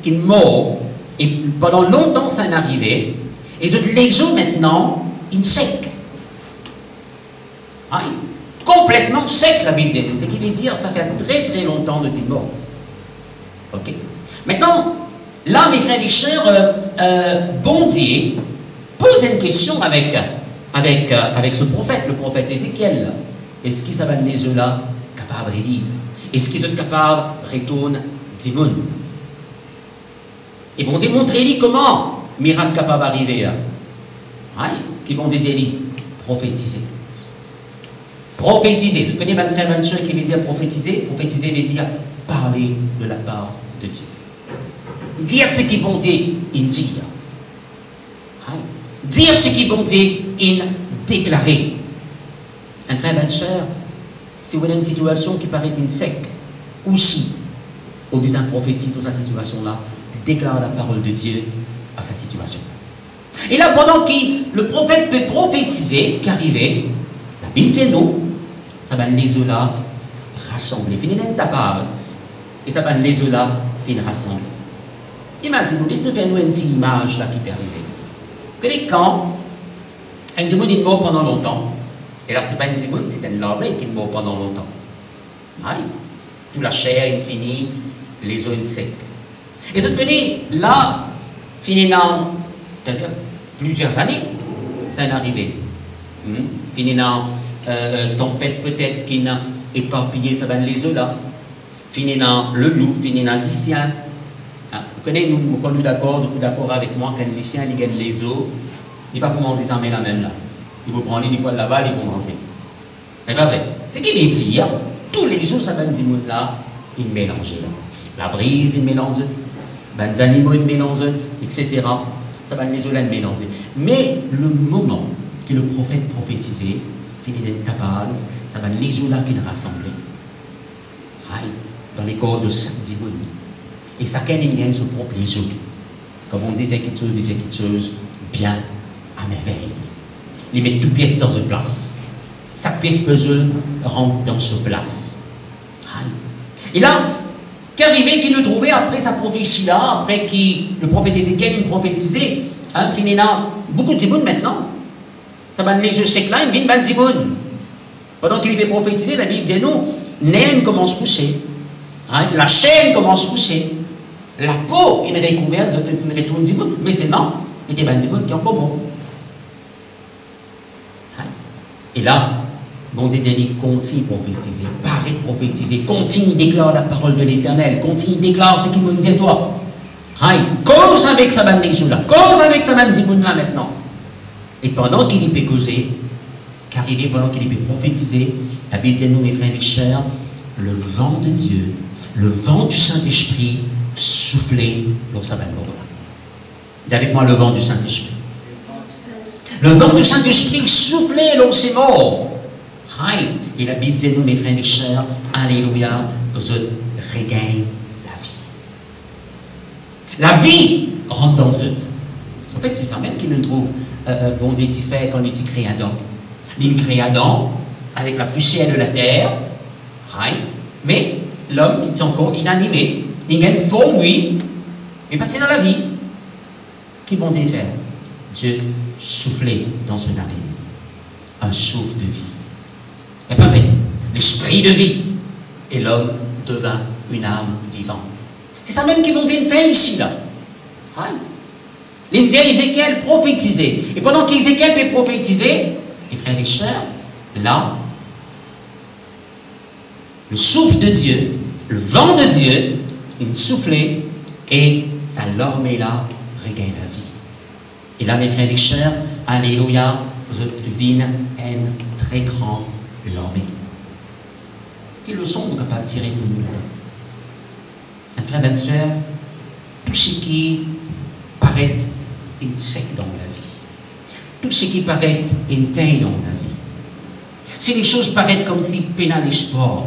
qui est mort, et pendant longtemps, ça est arrivé, et les eaux maintenant, ils sont secs. Right? Complètement sec, la Bible dit. C'est qu'il veut dire, ça fait très très longtemps de tes morts. Ok? Maintenant, là, mes frères et sœurs, bon Dieu pose une question avec ce prophète, le prophète Ézéchiel. Est-ce qu'il ça va les eux là capables de vivre? Est-ce qu'ils sont capables de retourner d'immun? Et bon Dieu montrer-lui comment miracle capable d'arriver là. Right? Qui bon Dieu dit, prophétiser. Prophétiser. Vous connaissez, frère, ma soeur, qui veut dire prophétiser? Prophétiser veut dire parler de la part de Dieu. Dire ce qui bon Dieu, il dit. Dire ce qui bon Dieu, il déclarer. Un frère, ma soeur, si vous avez une situation qui paraît une sec, aussi, au besoin prophétiser dans cette situation-là, déclare la parole de Dieu à sa situation. Et là, pendant que le prophète peut prophétiser, qu'arrivait, la Bible dit nous, ça va les là rassembler. Fini dans ta base. Et ça va les là rassembler. Imaginez-vous, laissez-nous faire une petite image là qui peut arriver. Que les camps, un démon est mort pendant longtemps. Et là, ce n'est pas un démon, c'est un larvé qui est mort pendant longtemps. Right? Toute la chair est finie, les os sont secs. Et vous connaissez, là, fini dans plusieurs années, ça est arrivé. Fini dans tempête peut-être qui n'a éparpillé, ça va les os là. Fini dans le loup, fini dans l'Lycien. Vous connaissez, nous sommes d'accord avec moi, quand l'Lycien il gagne les os, il ne va pas manger ça, mais la même là. Il vous prendre les poils là-bas, il vous manger. C'est pas vrai. Ce qui veut dire, tous les jours, ça va dire là, il mélange là. La brise, il mélange, les animaux, il mélange, etc. Ça va les jours là, il mélange. Mais le moment que le prophète prophétisait, il est tapage, ça va les jours là qu'il rassemblait. Dans les corps de chaque démon. Et chacun il gagne son propre les jours. Comme on dit, il fait quelque chose bien à merveille. Il met toutes pièces dans une place. Chaque pièce puzzle rentre dans sa place. Et là, qu'arrivait qu'il le trouvait après sa prophétie-là, après que le prophète Ézéchiel il prophétisait, finalement, beaucoup de démons maintenant. Ça va les jeux secs là, il vient de démons. Pendant qu'il avait prophétisé, la Bible dit non, naine commence à coucher. La chaîne commence à coucher. La peau, il recouvert, il retourne démon. Mais c'est non, il était un démon qui est encore bon. Et là, bon Dieu dit, continue à prophétiser, paraît prophétiser, continue déclare la parole de l'Éternel, continue déclare ce qu'il me dit à toi. Cause avec sa bande là, cause avec sa bande là maintenant. Et pendant qu'il y peut causer, qu'arriver pendant qu'il y peut prophétiser, la Bible dit nous, mes frères et chers, le vent de Dieu, le vent du Saint-Esprit soufflait dans sa bande là. Dites avec moi le vent du Saint-Esprit. Le vent du Saint-Esprit soufflait dans ses morts. Et la Bible dit nous, mes frères et chers, alléluia, vous regagnez la vie. La vie rentre dans eux. En fait, c'est ça même qui nous trouve bon Dieu fait quand il crée Adam. Il crée Adam avec la poussière de la terre, mais l'homme est encore inanimé. Il a une forme, oui, mais pas dans la vie. Qui bon Dieu faire? Dieu souffler dans son narine. Un souffle de vie. C'est pas vrai. L'esprit de vie. Et l'homme devint une âme vivante. C'est ça même qui vont dire faire ici, là. L'Indien Ézéchiel prophétisait. Et pendant qu'Ézéchiel peut prophétiser, les frères et sœurs, là, le souffle de Dieu, le vent de Dieu, il soufflait et ça l'armée là regagne la vie. Et là, mes frères et sœurs, alléluia, vous vînes un très grand l'armée. Quelle leçon nous capables de tirer pour nous là? Mes frères et sœurs, tout ce qui paraît sec dans la vie, tout ce qui paraît interne dans la vie, si les choses paraissent comme si pénal espoir,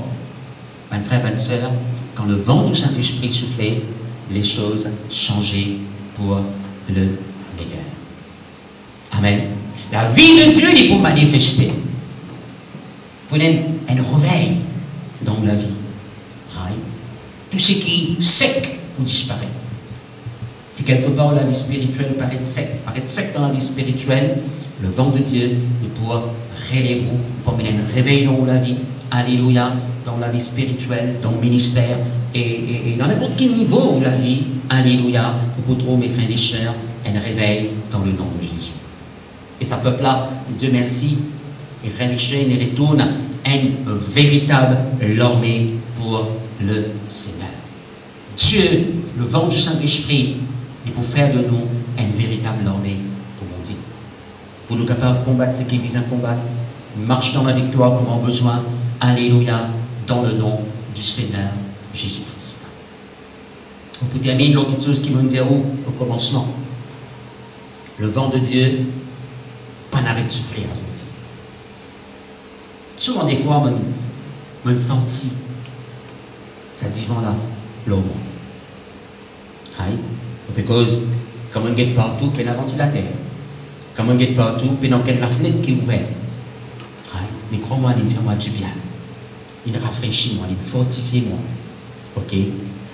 mes frères et sœurs, quand le vent du Saint-Esprit soufflait, les choses changeaient pour le meilleur. Amen. La vie de Dieu est pour manifester. Pour un réveil dans la vie. Right? Tout ce qui est sec pour disparaître. Si quelque part la vie spirituelle paraît sec dans la vie spirituelle, le vent de Dieu est pour relever vous, pour mener un réveil dans la vie. Alléluia, dans la vie spirituelle, dans le ministère et dans n'importe quel niveau de la vie. Alléluia, nous pouvons, mes frères et sœurs, un réveil dans le nom de Jésus. Et ce peuple-là, Dieu merci, mes frères et sœurs, il retourne une véritable armée pour le Seigneur. Dieu, le vent du Saint-Esprit, est pour faire de nous une véritable armée pour mon Dieu. pour nous capables de combattre ce qui vise à combattre, marche dans la victoire comme en besoin. Alléluia, dans le nom du Seigneur Jésus-Christ. On peut terminer l'autre chose qui me dit au commencement. Le vent de Dieu, pas n'arrête de souffler à aujourd'hui. Souvent des fois, je me sens ça dit vent là, l'homme. Parce que comme on guette partout, puis il y a un ventilateur. Comme on guette partout, puis il y a la fenêtre qui est ouverte. Mais crois-moi, il me fait moi du bien. Il rafraîchit moi, il me fortifie moi. Ok?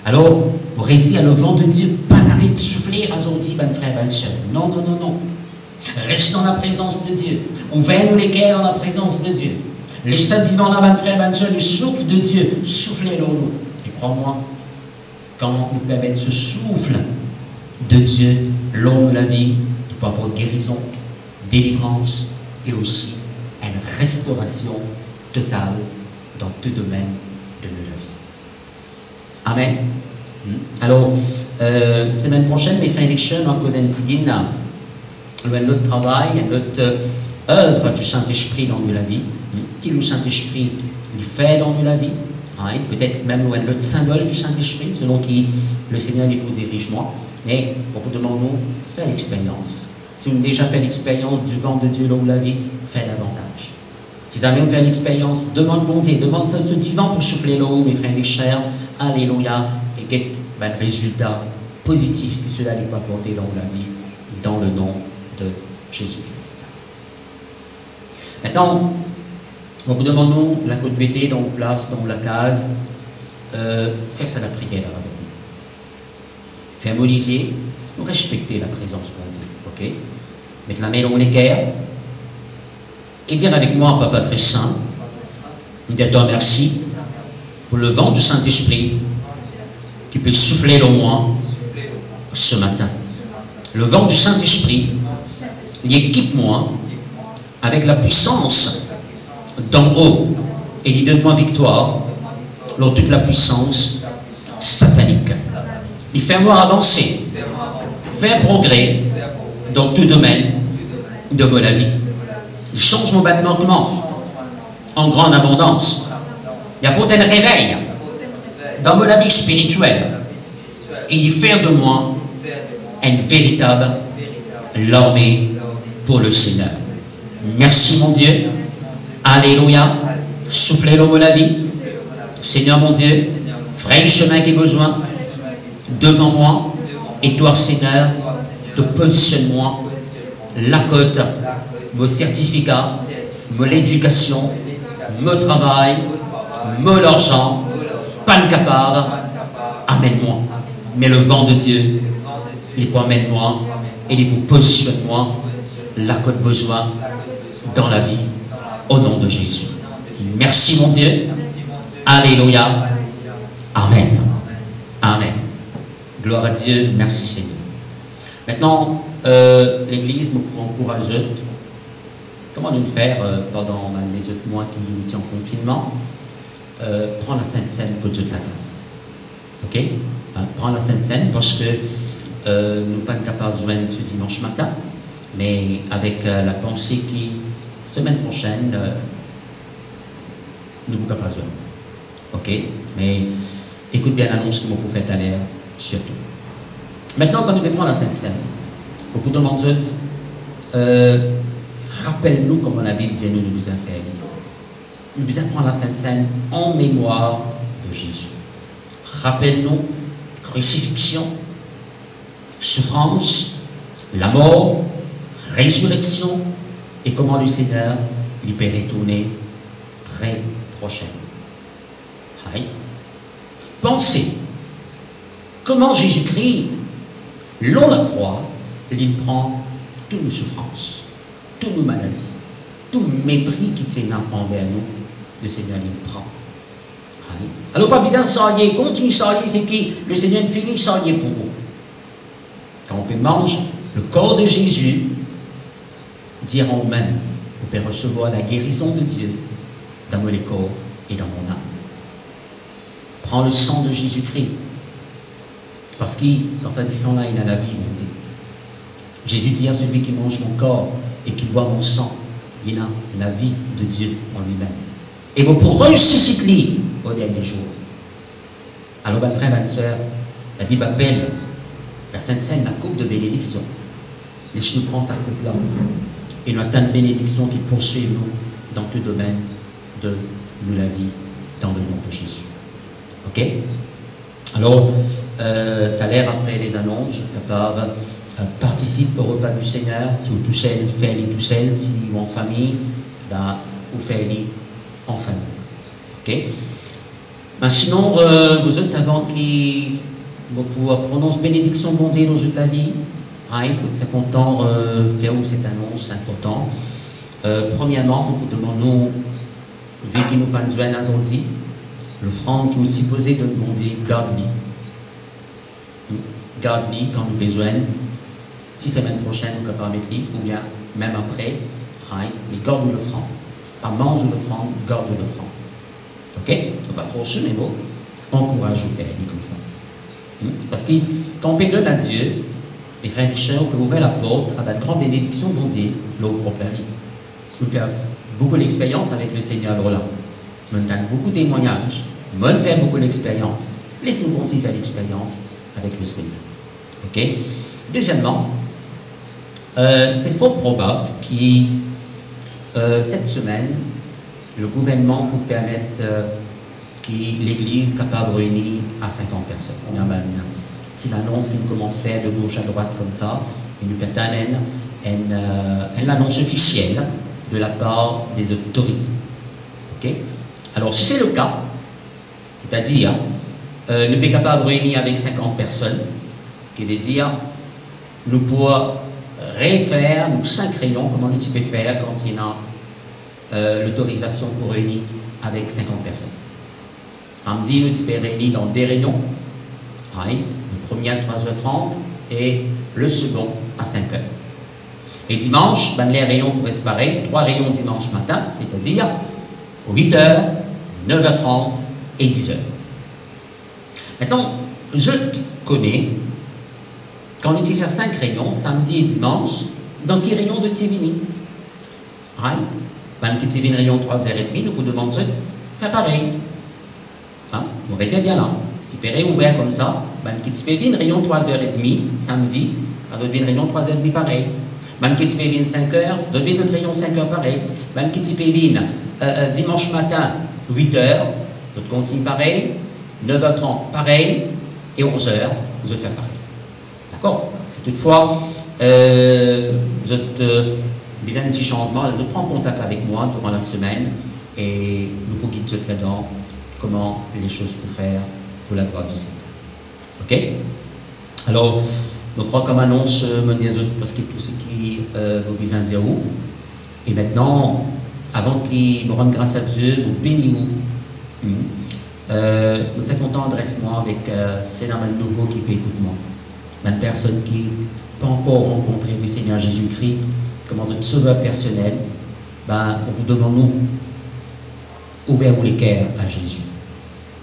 Alors, on aurait dit à le vent de Dieu, pas n'arrête de souffler à aujourd'hui, ben frère, ben soeur. Non, non, non, non. Reste dans la présence de Dieu. Ouvert-nous les cœurs dans la présence de Dieu. Les samedis dans la ben frère, ben soeur, le souffle de Dieu, soufflez dans nous. Et crois-moi, quand on nous permet ce souffle de Dieu, l'homme de la vie, il peut apporter guérison, délivrance et aussi une restauration totale dans tout domaine de la vie. Amen. Alors, semaine prochaine, mes frères et sœurs, en cause antigine, notre travail, notre œuvre du Saint-Esprit dans la vie, qui le Saint-Esprit il fait dans la vie, peut-être même notre symbole du Saint-Esprit, selon qui le Seigneur nous dirige moi, mais on peut demander, faire l'expérience. Si vous avez déjà fait l'expérience du vent de Dieu dans la vie, faites davantage. Si vous avez fait l'expérience, demande bonté, demande ce divan pour souffler l'eau, mes frères et sœurs, alléluia, et get le résultat positif que cela n'est pas apporter dans la vie, dans le nom de Jésus-Christ. Maintenant, on vous demande la côte BT dans la place, dans la case, faire ça la prière avec nous. Faire modifier, nous respecter la présence de Dieu, ok? Mettre la main dans les cœurs et dire avec moi, Papa très saint, nous disons toi merci pour le vent du Saint-Esprit qui peut souffler dans moi ce matin. Le vent du Saint-Esprit, il équipe-moi avec la puissance d'en haut et il donne-moi victoire dans toute la puissance satanique. Il fait moi avancer, faire progrès dans tout domaine de ma vie. Il change mon manquement en grande abondance. Il apporte un réveil dans ma vie spirituelle. Et il fait de moi une véritable l'armée pour le Seigneur. Merci mon Dieu. Alléluia. Soufflez dans ma vie. Seigneur mon Dieu, fraye le chemin qui est besoin devant moi. Et toi, Seigneur, te positionne-moi la cote, mon certificat, mon éducation, mon travail, mon argent, pas capable, amène-moi. Mais le vent de Dieu, il peut amène-moi et il peut positionne-moi la cote besoin dans la vie, au nom de Jésus. Merci mon Dieu. Alléluia. Amen. Amen. Gloire à Dieu. Merci Seigneur. Maintenant, l'Église nous encourage comment nous faire pendant les autres mois qui nous étions en confinement, prendre la Sainte Seine pour toute la grâce. Ok? Prendre la Sainte Seine parce que nous ne sommes pas capables de joindre ce dimanche matin, mais avec la pensée qui, semaine prochaine, nous sommes capables de joindre. Ok? Mais écoute bien l'annonce que mon prophète a l'air, surtout. Maintenant, quand nous prendre la Sainte Seine, au bout de mon Dieu, rappelle-nous comment la Bible dit nous a fait. Nous devons prendre la Sainte Seine en mémoire de Jésus. Rappelle-nous crucifixion, souffrance, la mort, résurrection et comment le Seigneur il peut retourner très prochainement. Pensez comment Jésus-Christ, l'on la croix, il prend toutes nos souffrances, toutes nos maladies, tout mépris qui tient envers nous, le Seigneur il prend. Alors pas besoin de s'allier, continue de s'allier, c'est qui le Seigneur finit de s'allier pour vous. Quand on peut manger le corps de Jésus, diront même, on peut recevoir la guérison de Dieu dans mon corps et dans mon âme. Prends le sang de Jésus-Christ, parce que dans sa sang-là, il a la vie, on dit. Jésus dit à celui qui mange mon corps et qui boit mon sang, il a la vie de Dieu en lui-même. Et vous pour ressusciter au dernier jour. Alors, mes frères, mes soeurs, la Bible appelle la Sainte Seine la coupe de bénédiction. Et je nous prends sa coupe-là. Et nous attendons une bénédiction qui poursuit nous dans tout domaine de nous la vie dans le nom de Jésus. Ok? Alors, tout à l'heure, après les annonces, capable participe au repas du Seigneur. Si vous tout seul, faites-les tout seul. Si vous en famille, ben, vous faites-les en famille. Ok? Ben, sinon, vous autres, avant qui vous prononce bénédiction bon Dieu dans toute la vie, vous êtes content de faire cette annonce important. Premièrement, nous demandons, vu qu'il nous pas besoin d'aujourd'hui, l'offrande qui nous supposée de bon Dieu, garde-les. Garde-les quand nous besoin. Si semaine prochaine, nous pouvons mettre les, ou bien même après, mais garde l'offrande. Pas mange l'offrande, garde l'offrande. Ok? Donc, pas forcer, mais bon, encourage vous faire comme ça. Parce que quand on donne à Dieu, les frères et sœurs, on peut ouvrir la porte à la grande bénédiction bon Dieu, leur propre vie. On fait beaucoup d'expérience avec le Seigneur là. On donne beaucoup de témoignages. On fait beaucoup d'expérience. Laissez-nous continuer à faire l'expérience avec le Seigneur. Ok? Deuxièmement, c'est fort probable que cette semaine, le gouvernement pour permettre que l'Église capable de réunir à 50 personnes. On a mal une annonce qui nous commence à faire de gauche à droite comme ça, et nous pertenons une annonce officielle de la part des autorités. Ok? Alors, si c'est le cas, c'est-à-dire, nous sommes capables de réunir avec 50 personnes, qui veut dire, nous pouvons refaire nos 5 rayons, comment nous pouvons faire quand il y a l'autorisation pour réunir avec 50 personnes. Samedi, nous pouvons réunir dans des rayons, le premier à 3h30 et le second à 5h. Et dimanche, les rayons pourraient se pareil, 3 rayons dimanche matin, c'est-à-dire 8h, 9h30 et 10h. Maintenant, je connais, quand on dit faire 5 rayons, samedi et dimanche, dans quel rayon de Tivini? Right? Même que Tivini rayon 3h30, nous pouvons demander de faire pareil. On va être bien là. Si Péré ouvert comme ça, même que Tivini rayon 3h30, samedi, ça doit devenir rayon 3h30 pareil. Même que Tivini 5h, doit devenir notre rayon 5h pareil. Même que Tivini dimanche matin, 8h, notre continue pareil, 9h30 pareil, et 11h, vous allez faire pareil. D'accord? Si toutefois, vous êtes besoin d'un petit changement, vous prends contact avec moi durant la semaine et nous pouvons guider là-dedans comment les choses pour faire pour la gloire du Seigneur. Ok? Alors, je crois comme annonce, parce que tout ce qui vous besoin de dire où. Et maintenant, avant qu'il me rende grâce à Dieu, nous bénissons. Nous sommes contents d'adresser-moi avec c'est un nouveau qui peut écouter moi. Une personne qui n'a pas encore rencontré le Seigneur Jésus-Christ comme notre sauveur personnel, ben, on vous demande nous, ouvrez-vous les cœurs à Jésus.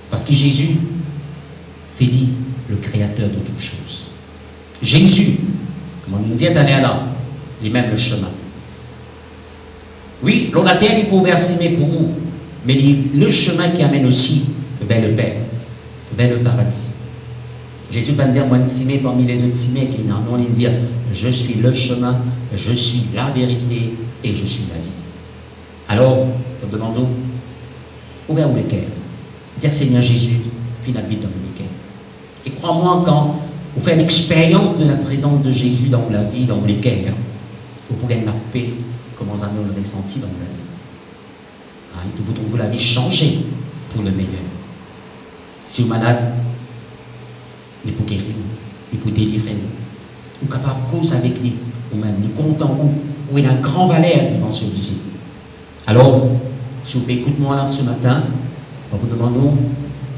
Parce que Jésus, c'est lui le créateur de toutes choses. Jésus, comme on nous dit à là, il est même le chemin. Oui, l'on a terre, il peut ouvrir pour vous, mais le chemin qui amène aussi vers le Père, vers le paradis. Jésus va dire, moi, simé parmi les autres simés, qui n'en ont dit, je suis le chemin, je suis la vérité et je suis la vie. Alors, nous demandons, ouvrez-vous les cœurs. Dire, Seigneur Jésus, viens habiter dans les cœurs. Et crois-moi, quand vous faites l'expérience de la présence de Jésus dans la vie, dans les cœurs, vous pourrez la paix, comme vous avez ressenti dans la vie. Et vous trouvez la vie changer pour le meilleur. Si vous êtes malade, il peut guérir, il peut délivrer. Vous êtes capable de causer avec lui, ou même nous comptons où il a un grand valeur dimension ici. Alors, si vous écoutez moi là ce matin, nous vous demandons,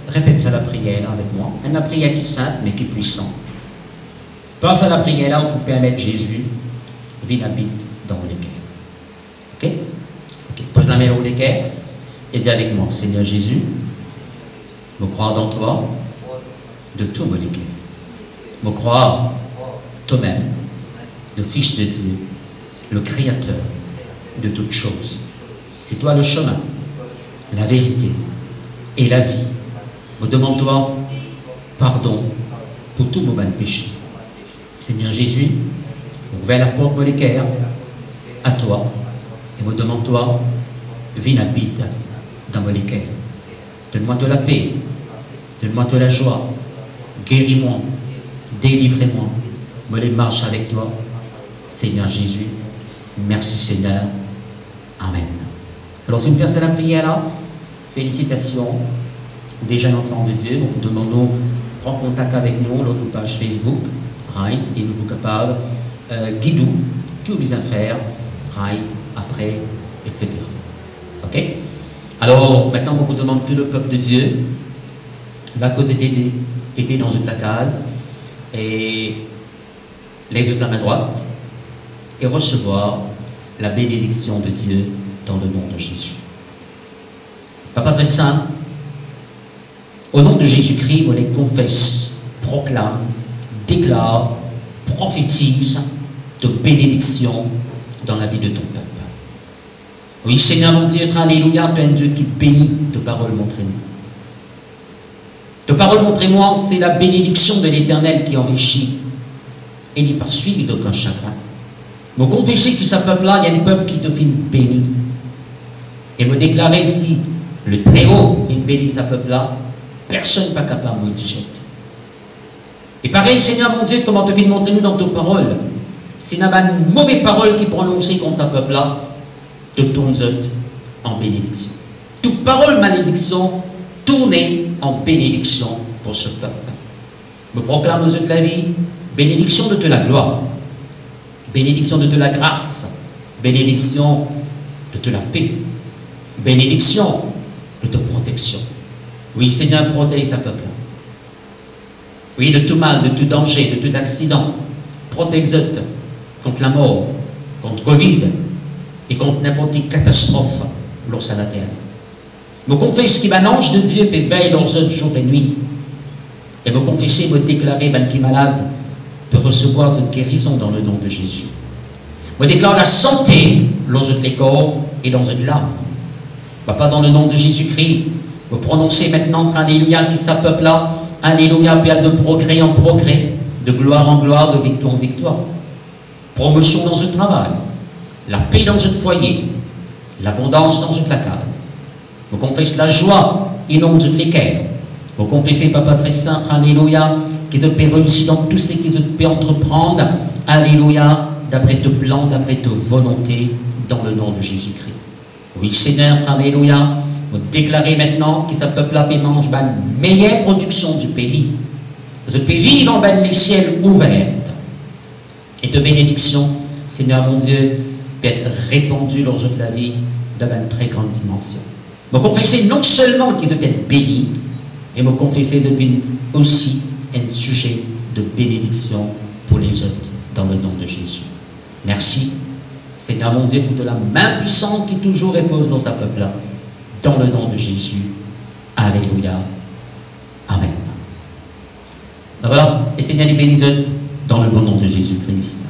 répète ça la prière avec moi. Une prière qui est simple mais qui est puissante. Pense à la prière là pour permettre Jésus vient habite dans les cœurs. Ok? Ok. Pose la main au les cœurs et dis avec moi, Seigneur Jésus, me croire dans toi de tout mon cœur. Me croire toi-même, le Fils de Dieu, le Créateur de toutes choses. C'est toi le chemin, la vérité et la vie. Je demande-toi pardon pour tous nos péchés. Seigneur Jésus, ouvre la porte de l'équerre à toi et me demande-toi, viens habite dans mon équerre. Donne-moi de la paix, donne-moi de la joie, guéris-moi, délivrez-moi, me les marche avec toi. Seigneur Jésus, merci Seigneur. Amen. Alors si vous faites la prière là, félicitations des jeunes enfants de Dieu. Nous vous demandons prendre contact avec nous, notre page Facebook, right, et nous sommes capables guider qui vous besoin faire, right, après, etc. Ok? Alors maintenant, on vous demande tout le peuple de Dieu, la côté était dans toute la case, et lève la main droite et recevoir la bénédiction de Dieu dans le nom de Jésus. Papa très saint, au nom de Jésus-Christ, on les confesse, proclame, déclare, prophétise de bénédiction dans la vie de ton peuple. Oui, Seigneur, mon Dieu, alléluia, tu es un Dieu qui bénit de paroles, montrez-nous. De paroles, montrez-moi, c'est la bénédiction de l'Éternel qui enrichit et n'est pas suivi d'aucun chagrin. Me confesser que ce peuple-là, il y a un peuple qui te fait béni. Et me déclarer ici, le Très-Haut, il bénit ce peuple-là, personne n'est pas capable de me dire. Et pareil, Seigneur mon Dieu, comment te fait montrer nous dans tes paroles? C'est une mauvaise parole qui est prononcée contre ce peuple-là, de tourne en bénédiction. Toute parole malédiction, tournée en bénédiction pour ce peuple. Me proclame aux autres la vie, bénédiction de te la gloire, bénédiction de te la grâce, bénédiction de te la paix, bénédiction de ta protection. Oui, Seigneur, protège ce peuple. Oui, de tout mal, de tout danger, de tout accident. Protège-te contre la mort, contre Covid et contre n'importe quelle catastrophe lorsqu'à la terre. Me confesse qu'il y a un ange de Dieu qui veille dans eux jour et nuit. Et me confesser, me déclarer, ben qui est malade, peut recevoir cette guérison dans le nom de Jésus. Me déclare la santé dans les corps et dans l'âme. Papa, dans le nom de Jésus-Christ, me prononcer maintenant, alléluia, qui sa peuple là, alléluia, puis de progrès en progrès, de gloire en gloire, de victoire en victoire. Promotion dans le travail, la paix dans le foyer, l'abondance dans toute la case. Me confesse la joie et non toutes les cœurs. Me confesser, Papa très saint, alléluia, qu'ils te paient réussir dans tout ce qu'ils te paient entreprendre, alléluia, d'après tes plans, d'après tes volontés, dans le nom de Jésus-Christ. Oui, Seigneur, alléluia, vous déclarez maintenant que ce peuple-là mange la meilleure production du pays. Ce pays dans les ciels ouverts. Et de bénédiction, Seigneur mon Dieu, peut être répandue dans toute la vie dans une très grande dimension. Me confesser non seulement qu'ils étaient bénis, mais me confesser depuis aussi un sujet de bénédiction pour les autres dans le nom de Jésus. Merci, Seigneur mon Dieu, pour de la main puissante qui toujours repose dans ce peuple-là, dans le nom de Jésus. Alléluia. Amen. Voilà, et Seigneur les bénis dans le bon nom de Jésus-Christ.